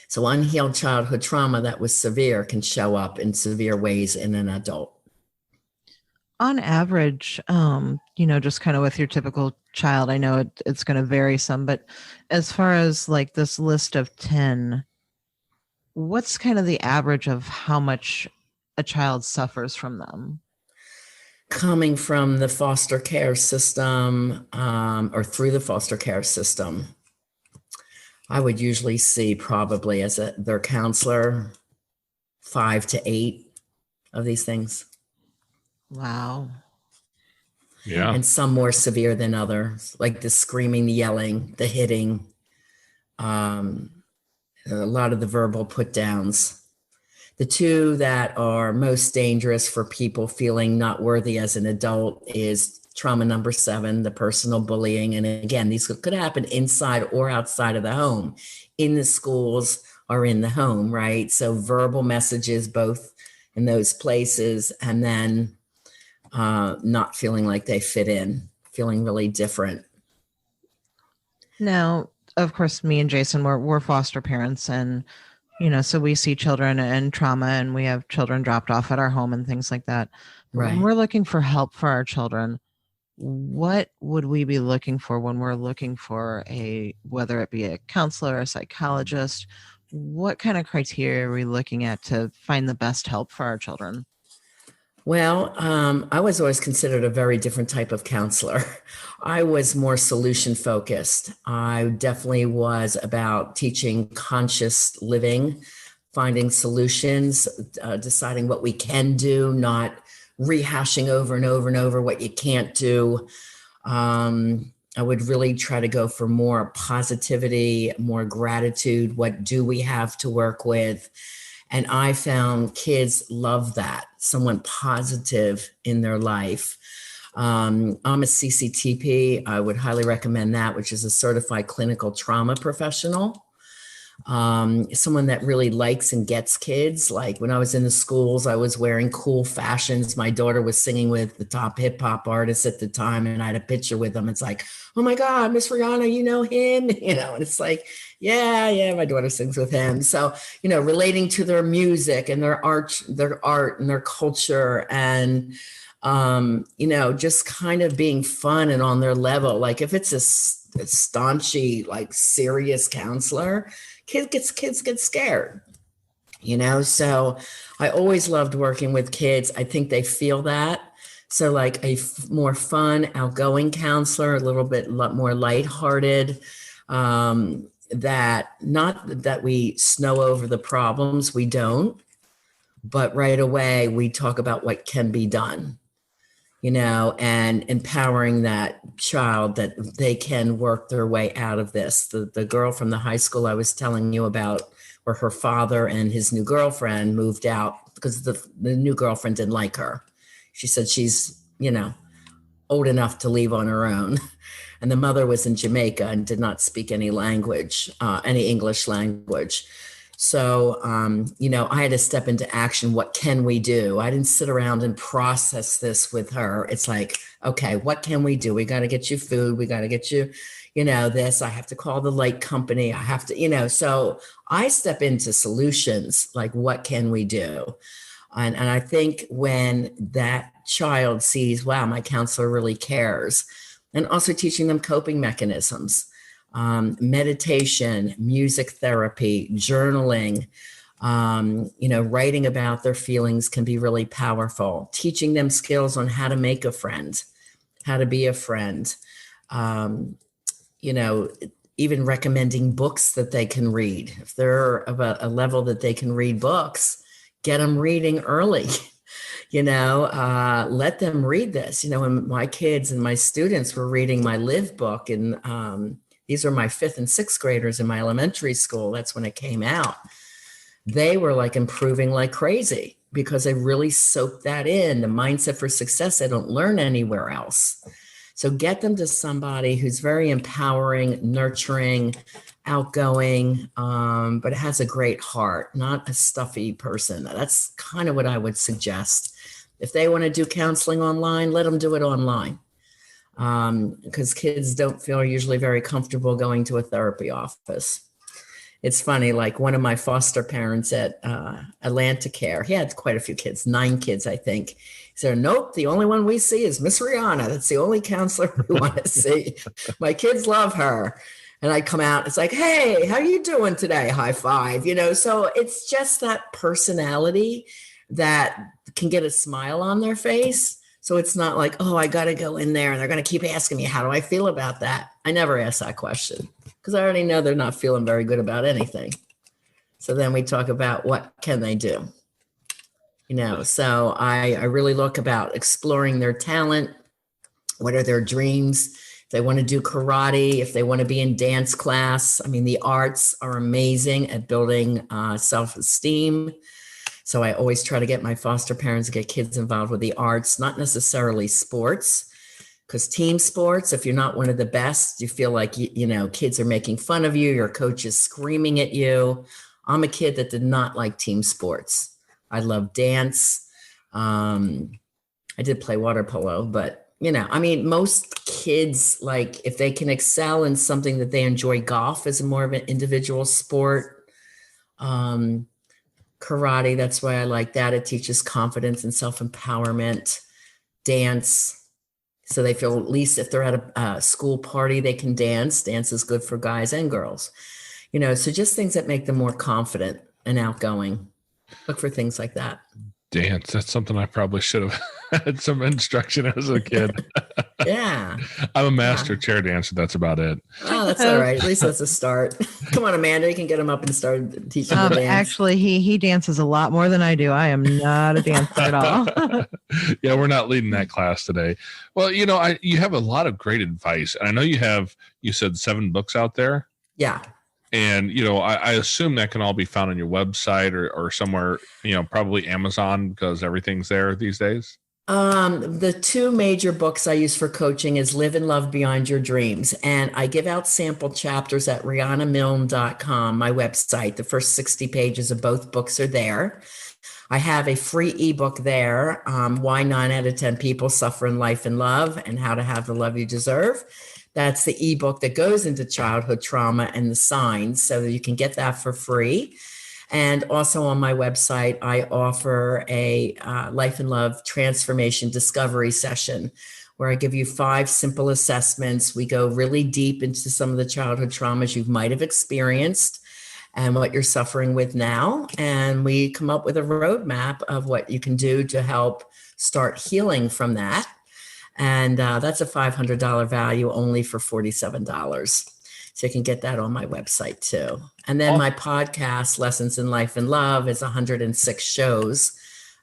So unhealed childhood trauma that was severe can show up in severe ways in an adult. On average, just kind of with your typical child, I know it's going to vary some, but as far as like this list of 10, what's kind of the average of how much a child suffers from them? Coming from the foster care system or through the foster care system, I would usually see probably as their counselor 5 to 8 of these things. Wow. Yeah. And some more severe than others, like the screaming, the yelling, the hitting, a lot of the verbal put downs. The 2 that are most dangerous for people feeling not worthy as an adult is trauma number 7, the personal bullying. And again, these could happen inside or outside of the home, in the schools or in the home, right? So verbal messages, both in those places, and then not feeling like they fit in, feeling really different. Now, of course, me and Jason, we're foster parents, and so we see children and trauma, and we have children dropped off at our home and things like that. But Right. when we're looking for help for our children, what would we be looking for when we're looking for whether it be a counselor or a psychologist? What kind of criteria are we looking at to find the best help for our children? Well, I was always considered a very different type of counselor. I was more solution focused. I definitely was about teaching conscious living, finding solutions, deciding what we can do, not rehashing over and over and over what you can't do. I would really try to go for more positivity, more gratitude. What do we have to work with? And I found kids love that, someone positive in their life. I'm a CCTP. I would highly recommend that, which is a certified clinical trauma professional. Someone that really likes and gets kids. Like when I was in the schools, I was wearing cool fashions. My daughter was singing with the top hip hop artists at the time, and I had a picture with them. It's like, oh my God, Miss Riana, you know him, and it's like, yeah, my daughter sings with him. So, relating to their music and their art and their culture, and just kind of being fun and on their level. Like if it's a staunchy, like serious counselor, kids get scared, so I always loved working with kids. I think they feel that. So like a more fun, outgoing counselor, a little bit more lighthearted, that not that we snow over the problems, we don't, but right away we talk about what can be done, and empowering that child that they can work their way out of this. The girl from the high school I was telling you about, where her father and his new girlfriend moved out because the new girlfriend didn't like her. She said she's, old enough to leave on her own. And the mother was in Jamaica and did not speak any language, any English language. So, I had to step into action. What can we do? I didn't sit around and process this with her. It's like, okay, what can we do? We got to get you food. We got to get you, this. I have to call the light company. I have to, so I step into solutions. Like, what can we do? And I think when that child sees, wow, my counselor really cares, and also teaching them coping mechanisms. Meditation, music therapy, journaling, writing about their feelings can be really powerful. Teaching them skills on how to make a friend, how to be a friend, even recommending books that they can read. If they're of a level that they can read books, get them reading early. Let them read this. When my kids and my students were reading my Live book, and these are my 5th and 6th graders in my elementary school. That's when it came out. They were like improving like crazy because they really soaked that in. The mindset for success they don't learn anywhere else. So get them to somebody who's very empowering, nurturing, outgoing, but has a great heart, not a stuffy person. That's kind of what I would suggest. If they want to do counseling online, let them do it online. Because kids don't feel usually very comfortable going to a therapy office. It's funny, like one of my foster parents at Atlanticare, he had quite a few kids, 9 kids, I think. He said, nope, the only one we see is Miss Riana. That's the only counselor we want to see. My kids love her. And I come out, it's like, hey, how are you doing today? High five, So it's just that personality that can get a smile on their face. So it's not like, oh, I got to go in there and they're going to keep asking me, how do I feel about that? I never ask that question because I already know they're not feeling very good about anything. So then we talk about what can they do? So I really look about exploring their talent. What are their dreams? If they want to do karate, if they want to be in dance class. I mean, the arts are amazing at building self-esteem. So I always try to get my foster parents to get kids involved with the arts, not necessarily sports, because team sports, if you're not one of the best, you feel like, kids are making fun of you. Your coach is screaming at you. I'm a kid that did not like team sports. I love dance. I did play water polo, but, most kids, like if they can excel in something that they enjoy, golf is more of an individual sport. Karate, that's why I like that. It teaches confidence and self-empowerment. Dance, So they feel at least if they're at a school party, they can dance. Dance is good for guys and girls, so just things that make them more confident and outgoing. Look for things like that. Dance. That's something I probably should have had some instruction as a kid. Yeah. I'm a master chair dancer. That's about it. Oh, that's all right. At least that's a start. Come on, Amanda, you can get him up and start teaching him to dance. Actually, he dances a lot more than I do. I am not a dancer at all. Yeah, we're not leading that class today. Well, you have a lot of great advice, and I know you said 7 books out there. Yeah. And, I assume that can all be found on your website or somewhere, probably Amazon, because everything's there these days. The 2 major books I use for coaching is Live and Love Beyond Your Dreams. And I give out sample chapters at rianamilne.com, my website. The first 60 pages of both books are there. I have a free ebook there, Why 9 out of 10 People Suffer in Life and Love and How to Have the Love You Deserve. That's the ebook that goes into childhood trauma and the signs, so that you can get that for free. And also on my website, I offer a Life and Love Transformation Discovery session where I give you 5 simple assessments. We go really deep into some of the childhood traumas you might have experienced and what you're suffering with now. And we come up with a roadmap of what you can do to help start healing from that. And that's a $500 value only for $47. So you can get that on my website too. And then my podcast, Lessons in Life and Love, is 106 shows.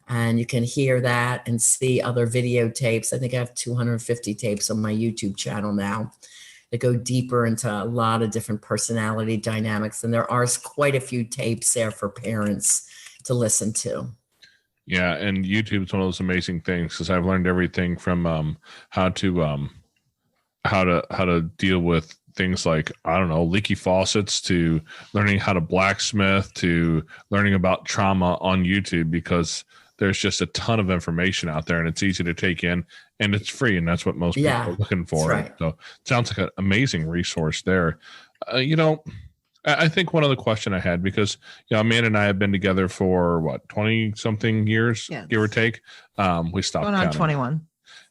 And you can hear that and see other videotapes. I think I have 250 tapes on my YouTube channel now that go deeper into a lot of different personality dynamics. And there are quite a few tapes there for parents to listen to. Yeah, and YouTube is one of those amazing things because I've learned everything from how to deal with things like, I don't know, leaky faucets, to learning how to blacksmith, to learning about trauma on YouTube, because there's just a ton of information out there and it's easy to take in and it's free. And that's what most people are looking for. Right. So it sounds like an amazing resource there. I think one other question I had, because, Amanda and I have been together for 20 something years, give or take. We stopped going on 21.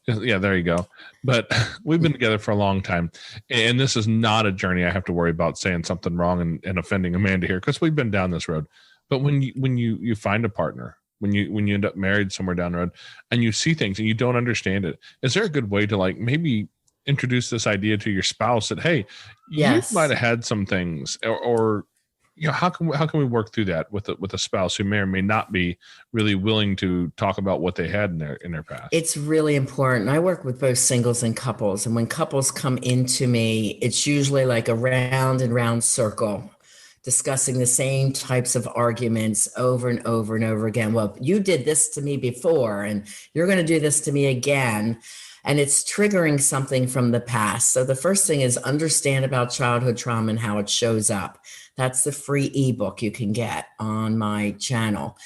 Yeah, there you go. But we've been together for a long time. And this is not a journey I have to worry about saying something wrong and offending Amanda here, because we've been down this road. But when you find a partner, when you end up married somewhere down the road and you see things and you don't understand it, is there a good way to maybe introduce this idea to your spouse that, hey, you might have had some things, or how can we work through that with a spouse who may or may not be really willing to talk about what they had in their past? It's really important. I work with both singles and couples, and when couples come into me, it's usually like a round and round circle, discussing the same types of arguments over and over and over again. Well, you did this to me before, and you're going to do this to me again. And it's triggering something from the past. So the first thing is understand about childhood trauma and how it shows up. That's the free ebook you can get on my channel.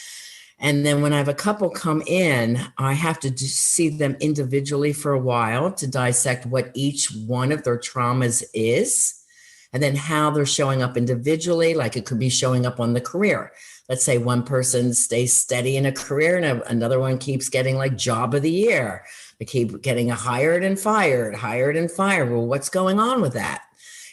And then when I have a couple come in, I have to see them individually for a while to dissect what each one of their traumas is, and then how they're showing up individually. Like it could be showing up on the career. Let's say one person stays steady in a career and another one keeps getting like job of the year. They keep getting hired and fired. Well, what's going on with that?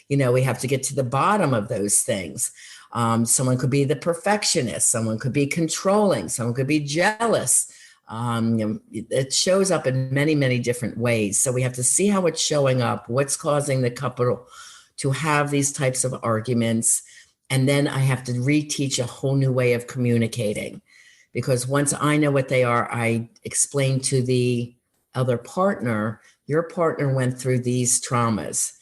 We have to get to the bottom of those things. Someone could be the perfectionist. Someone could be controlling. Someone could be jealous. It shows up in many, many different ways. So we have to see how it's showing up, what's causing the couple to have these types of arguments. And then I have to reteach a whole new way of communicating, because once I know what they are, I explain to the other partner, your partner went through these traumas.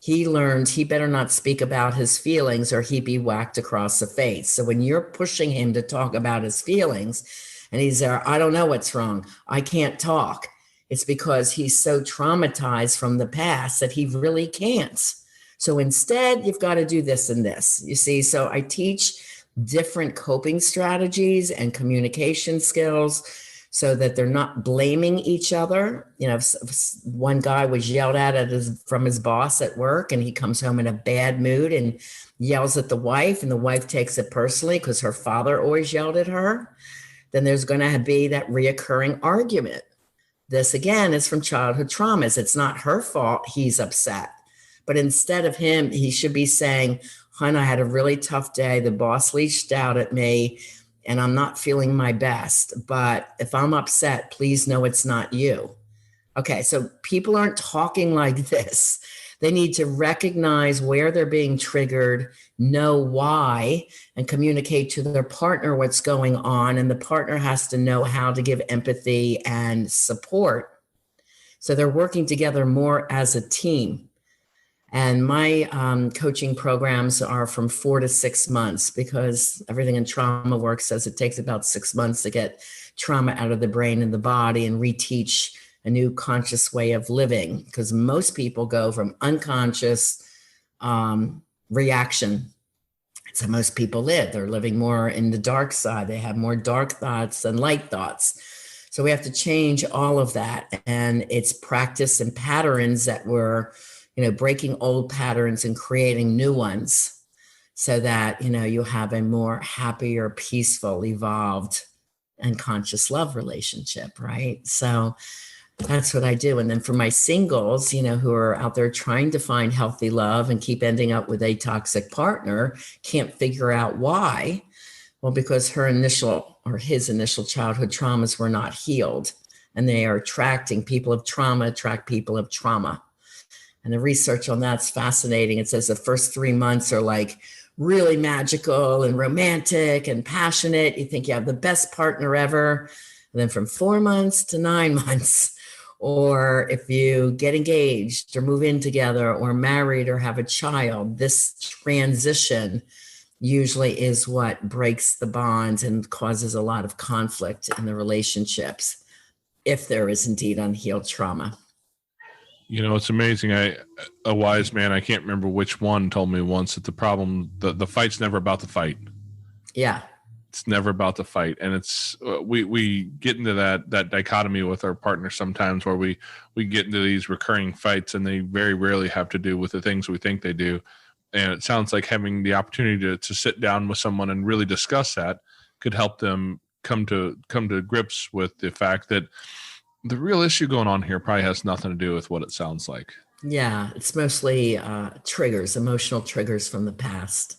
He learned he better not speak about his feelings or he'd be whacked across the face. So when you're pushing him to talk about his feelings and he's there, I don't know what's wrong, I can't talk, it's because he's so traumatized from the past that he really can't. So instead, you've got to do this and this, you see. So I teach different coping strategies and communication skills so that they're not blaming each other. If one guy was yelled at from his boss at work and he comes home in a bad mood and yells at the wife, and the wife takes it personally because her father always yelled at her, then there's going to be that reoccurring argument. This again is from childhood traumas. It's not her fault he's upset. But instead of him, he should be saying, hon, I had a really tough day. The boss reached out at me and I'm not feeling my best. But if I'm upset, please know it's not you. Okay, so people aren't talking like this. They need to recognize where they're being triggered, know why, and communicate to their partner what's going on. And the partner has to know how to give empathy and support. So they're working together more as a team. And my coaching programs are from 4 to 6 months, because everything in trauma work says it takes about 6 months to get trauma out of the brain and the body and reteach a new conscious way of living, because most people go from unconscious reaction. That's how most people live. They're living more in the dark side. They have more dark thoughts than light thoughts. So we have to change all of that. And it's practice and patterns that we're, breaking old patterns and creating new ones, so that, you have a more happier, peaceful, evolved, and conscious love relationship, right? So that's what I do. And then for my singles, who are out there trying to find healthy love and keep ending up with a toxic partner, can't figure out why. Well, because his initial childhood traumas were not healed, and they are attracting people of trauma, attract people of trauma. And the research on that's fascinating. It says the first 3 months are like really magical and romantic and passionate. You think you have the best partner ever. And then from 4 months to 9 months, or if you get engaged or move in together or married or have a child, this transition usually is what breaks the bonds and causes a lot of conflict in the relationships, if there is indeed unhealed trauma. It's amazing. A wise man, I can't remember which one, told me once that the problem, the fight's never about the fight. Yeah. It's never about the fight. And it's, we get into that dichotomy with our partner sometimes, where we get into these recurring fights, and they very rarely have to do with the things we think they do. And it sounds like having the opportunity to sit down with someone and really discuss that could help them come to grips with the fact that the real issue going on here probably has nothing to do with what it sounds like. Yeah, it's mostly emotional triggers from the past.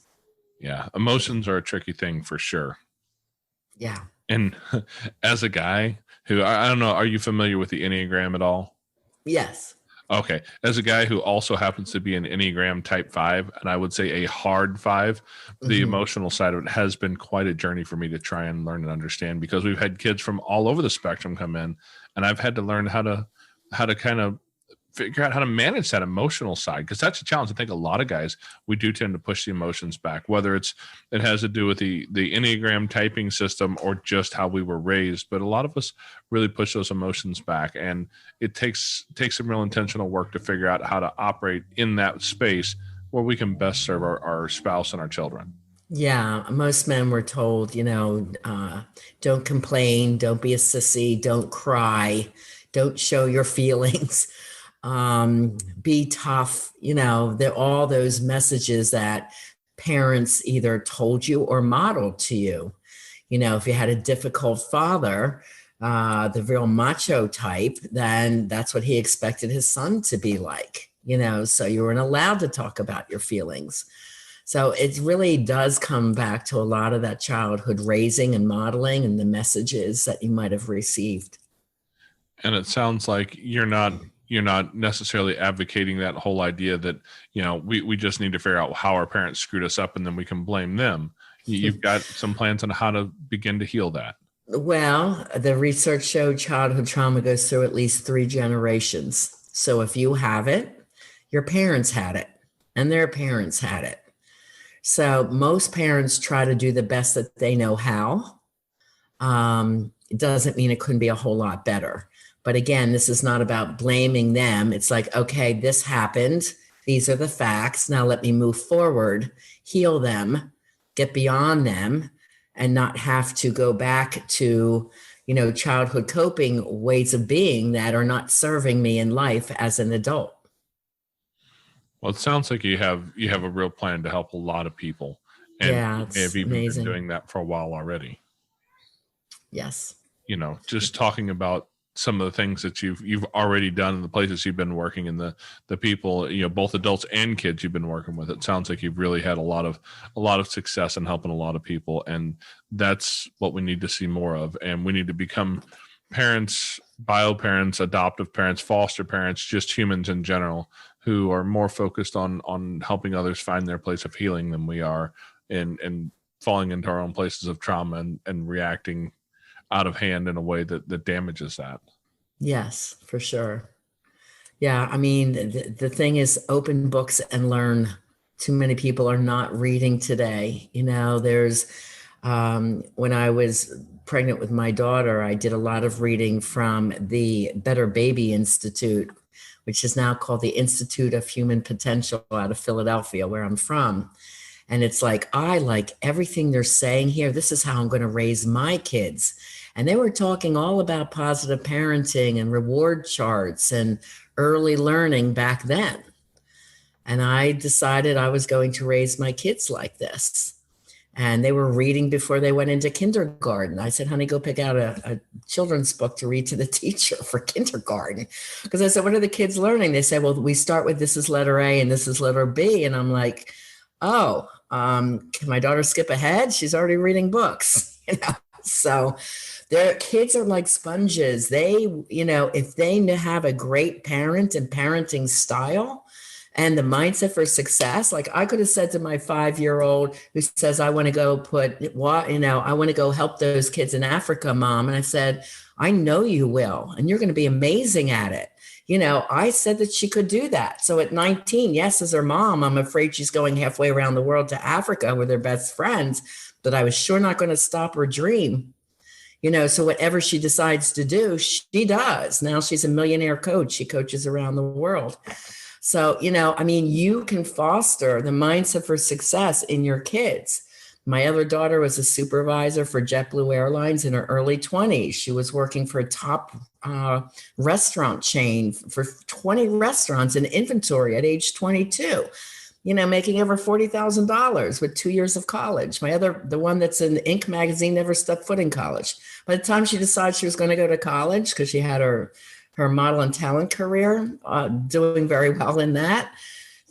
Yeah, emotions are a tricky thing for sure. Yeah. And as a guy who, I don't know, are you familiar with the Enneagram at all? Yes. Okay. As a guy who also happens to be an Enneagram type 5, and I would say a hard 5, the emotional side of it has been quite a journey for me to try and learn and understand, because we've had kids from all over the spectrum come in, and I've had to learn how to kind of figure out how to manage that emotional side, because that's a challenge. I think a lot of guys, we do tend to push the emotions back, whether it has to do with the Enneagram typing system or just how we were raised. But a lot of us really push those emotions back, and it takes some real intentional work to figure out how to operate in that space where we can best serve our spouse and our children. Yeah, most men were told, don't complain, don't be a sissy, don't cry, don't show your feelings. Be tough, they're all those messages that parents either told you or modeled to you. If you had a difficult father, the real macho type, then that's what he expected his son to be like, so you weren't allowed to talk about your feelings. So it really does come back to a lot of that childhood raising and modeling and the messages that you might have received. And it sounds like you're not necessarily advocating that whole idea that, we just need to figure out how our parents screwed us up and then we can blame them. You've got some plans on how to begin to heal that. Well, the research showed childhood trauma goes through at least 3 generations. So if you have it, your parents had it and their parents had it. So most parents try to do the best that they know how. It doesn't mean it couldn't be a whole lot better. But again, this is not about blaming them. It's like, okay, this happened. These are the facts. Now let me move forward, heal them, get beyond them, and not have to go back to, childhood coping ways of being that are not serving me in life as an adult. Well, it sounds like you have a real plan to help a lot of people. And yeah, you may have even amazing. been doing that for a while already. Yes. Just talking about some of the things that you've already done, the places you've been working, and the people, both adults and kids you've been working with. It sounds like you've really had a lot of success in helping a lot of people, and that's what we need to see more of. And we need to become parents, bio parents, adoptive parents, foster parents, just humans in general, who are more focused on helping others find their place of healing than we are, and falling into our own places of trauma and reacting out of hand in a way that damages that. Yes, for sure. Yeah. I mean, the thing is, open books and learn. Too many people are not reading today. There's, when I was pregnant with my daughter, I did a lot of reading from the Better Baby Institute, which is now called the Institute of Human Potential out of Philadelphia, where I'm from. And it's like, I like everything they're saying here. This is how I'm going to raise my kids. And they were talking all about positive parenting and reward charts and early learning back then. And I decided I was going to raise my kids like this. And they were reading before they went into kindergarten. I said, honey, go pick out a children's book to read to the teacher for kindergarten. Because I said, what are the kids learning? They said, well, we start with this is letter A and this is letter B. And I'm like, oh, can my daughter skip ahead? She's already reading books, So their kids are like sponges. They, if they have a great parent and parenting style and the mindset for success, like I could have said to my 5-year-old who says, I want to go I want to go help those kids in Africa, Mom. And I said, I know you will, and you're going to be amazing at it. I said that she could do that. So at 19, yes, as her mom, I'm afraid she's going halfway around the world to Africa with her best friends, but I was sure not going to stop her dream. So whatever she decides to do, she does. Now she's a millionaire coach. She coaches around the world. So, you can foster the mindset for success in your kids. My other daughter was a supervisor for JetBlue Airlines in her early 20s. She was working for a top restaurant chain for 20 restaurants in inventory at age 22, making over $40,000 with 2 years of college. The one that's in Inc. magazine, never stepped foot in college. By the time she decided she was going to go to college, because she had her model and talent career, doing very well in that.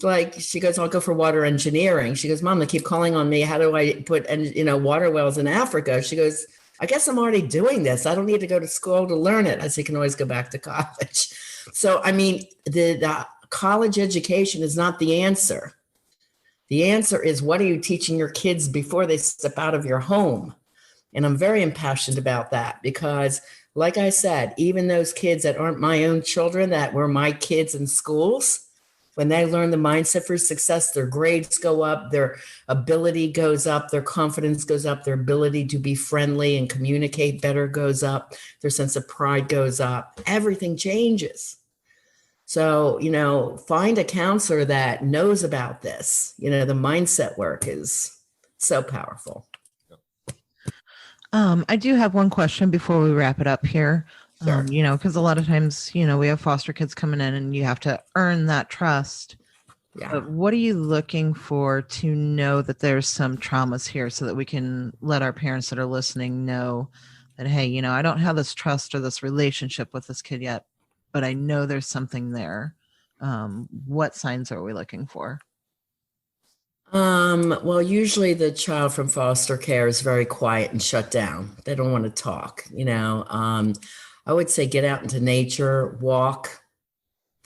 Like she goes, I'll go for water engineering. She goes, Mom, they keep calling on me. How do I put, water wells in Africa? She goes, I guess I'm already doing this. I don't need to go to school to learn it. I said, you can always go back to college. So, the college education is not the answer. The answer is, what are you teaching your kids before they step out of your home? And I'm very impassioned about that because, like I said, even those kids that aren't my own children, that were my kids in schools, when they learn the mindset for success, their grades go up, their ability goes up, their confidence goes up, their ability to be friendly and communicate better goes up, their sense of pride goes up, everything changes. So, find a counselor that knows about this. The mindset work is so powerful. I do have one question before we wrap it up here. Sure. Because a lot of times, we have foster kids coming in and you have to earn that trust. Yeah. But what are you looking for to know that there's some traumas here so that we can let our parents that are listening know that, hey, I don't have this trust or this relationship with this kid yet, but I know there's something there. What signs are we looking for? Well, usually the child from foster care is very quiet and shut down. They don't want to talk, I would say get out into nature, walk,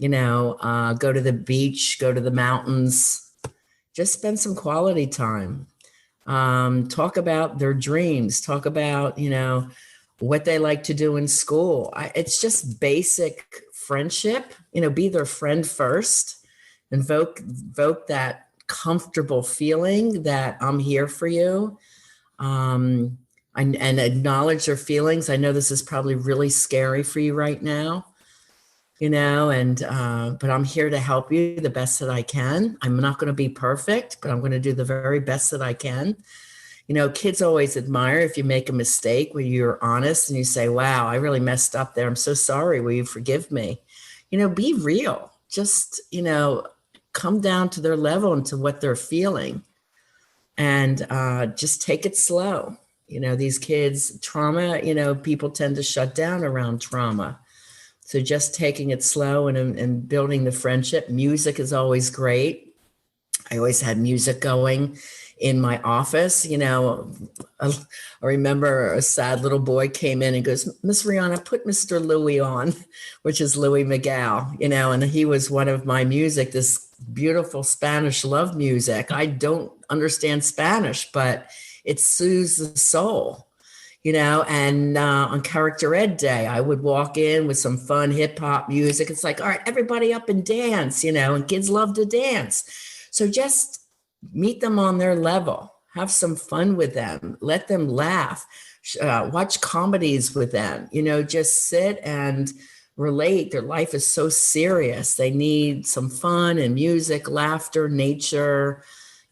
go to the beach, go to the mountains, just spend some quality time. Talk about their dreams, talk about, what they like to do in school. It's just basic friendship, be their friend first, invoke that comfortable feeling that I'm here for you. And acknowledge their feelings. I know this is probably really scary for you right now, but I'm here to help you the best that I can. I'm not going to be perfect, but I'm going to do the very best that I can. Kids always admire if you make a mistake, when you're honest and you say, wow, I really messed up there. I'm so sorry. Will you forgive me? Be real. Just, come down to their level and to what they're feeling, and just take it slow. These kids, trauma, people tend to shut down around trauma. So just taking it slow and building the friendship. Music is always great. I always had music going in my office. I remember a sad little boy came in and goes, "Miss Riana, put Mr. Louis on," which is Louis Miguel, and he was one of my music, this beautiful Spanish love music. I don't understand Spanish, but it soothes the soul. And on Character Ed Day, I would walk in with some fun hip hop music. It's like, all right, everybody up and dance, and kids love to dance. So just meet them on their level, have some fun with them, let them laugh, watch comedies with them, just sit and relate. Their life is so serious. They need some fun and music, laughter, nature,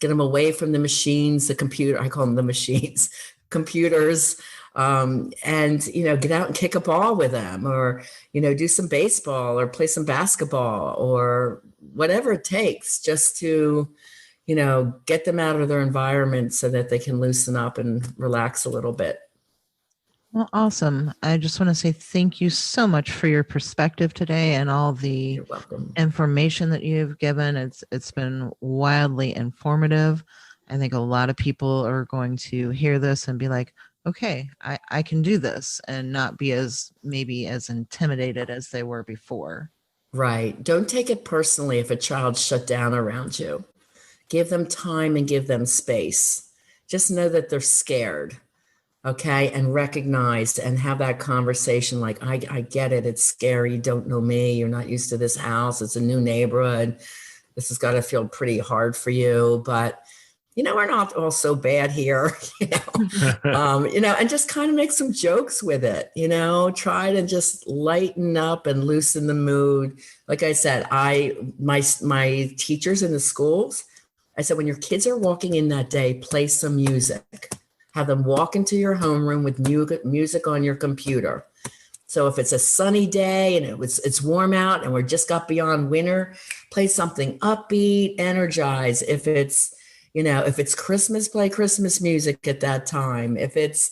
get them away from the machines, the computer. I call them the machines, computers. And, get out and kick a ball with them, or, do some baseball or play some basketball or whatever it takes, just to, get them out of their environment so that they can loosen up and relax a little bit. Well, awesome. I just want to say thank you so much for your perspective today and all the information that you've given. It's been wildly informative. I think a lot of people are going to hear this and be like, okay, I can do this, and not be as intimidated as they were before. Right. Don't take it personally if a child shut down around you. Give them time and give them space. Just know that they're scared. Okay. And recognize and have that conversation. Like, I get it. It's scary. You don't know me. You're not used to this house. It's a new neighborhood. This has got to feel pretty hard for you, but we're not all so bad here, and just kind of make some jokes with it, try to just lighten up and loosen the mood. Like I said, my teachers in the schools, I said, when your kids are walking in that day, play some music, have them walk into your homeroom with music on your computer. So if it's a sunny day and it's warm out and we're just got beyond winter, play something upbeat, energize. If it's Christmas, play Christmas music at that time. If it's,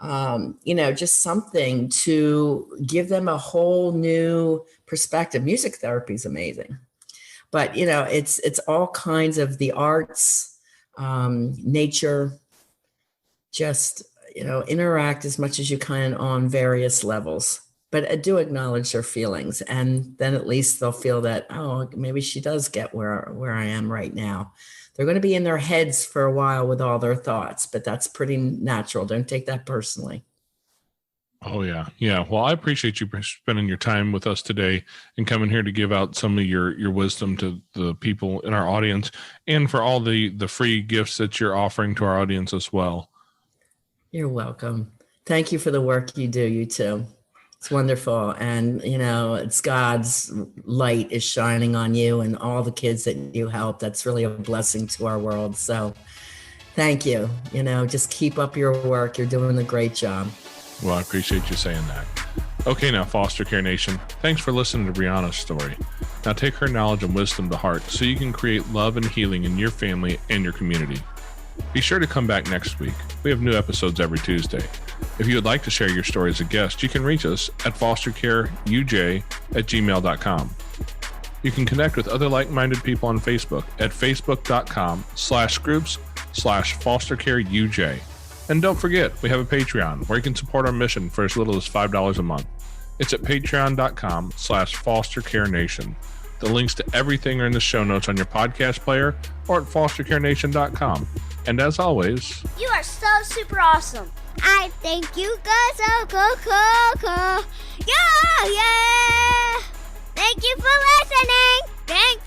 just something to give them a whole new perspective. Music therapy is amazing, but it's all kinds of the arts, nature, just, interact as much as you can on various levels, but do acknowledge their feelings. And then at least they'll feel that, oh, maybe she does get where I am right now. They're going to be in their heads for a while with all their thoughts, but that's pretty natural. Don't take that personally. Oh, yeah. Yeah. Well, I appreciate you spending your time with us today and coming here to give out some of your wisdom to the people in our audience, and for all the free gifts that you're offering to our audience as well. You're welcome. Thank you for the work you do, you too. It's wonderful. And, it's God's light is shining on you and all the kids that you help. That's really a blessing to our world. So thank you. Just keep up your work. You're doing a great job. Well, I appreciate you saying that. Okay, now, Foster Care Nation, thanks for listening to Riana's story. Now take her knowledge and wisdom to heart so you can create love and healing in your family and your community. Be sure to come back next week. We have new episodes every Tuesday. If you would like to share your story as a guest, you can reach us at fostercareuj@gmail.com. You can connect with other like-minded people on Facebook at facebook.com/groups/fostercareuj. And don't forget, we have a Patreon where you can support our mission for as little as $5 a month. It's at patreon.com/fostercarenation. The links to everything are in the show notes on your podcast player or at fostercarenation.com. And as always, you are so super awesome. I think you guys are cool. Yeah. Thank you for listening. Thank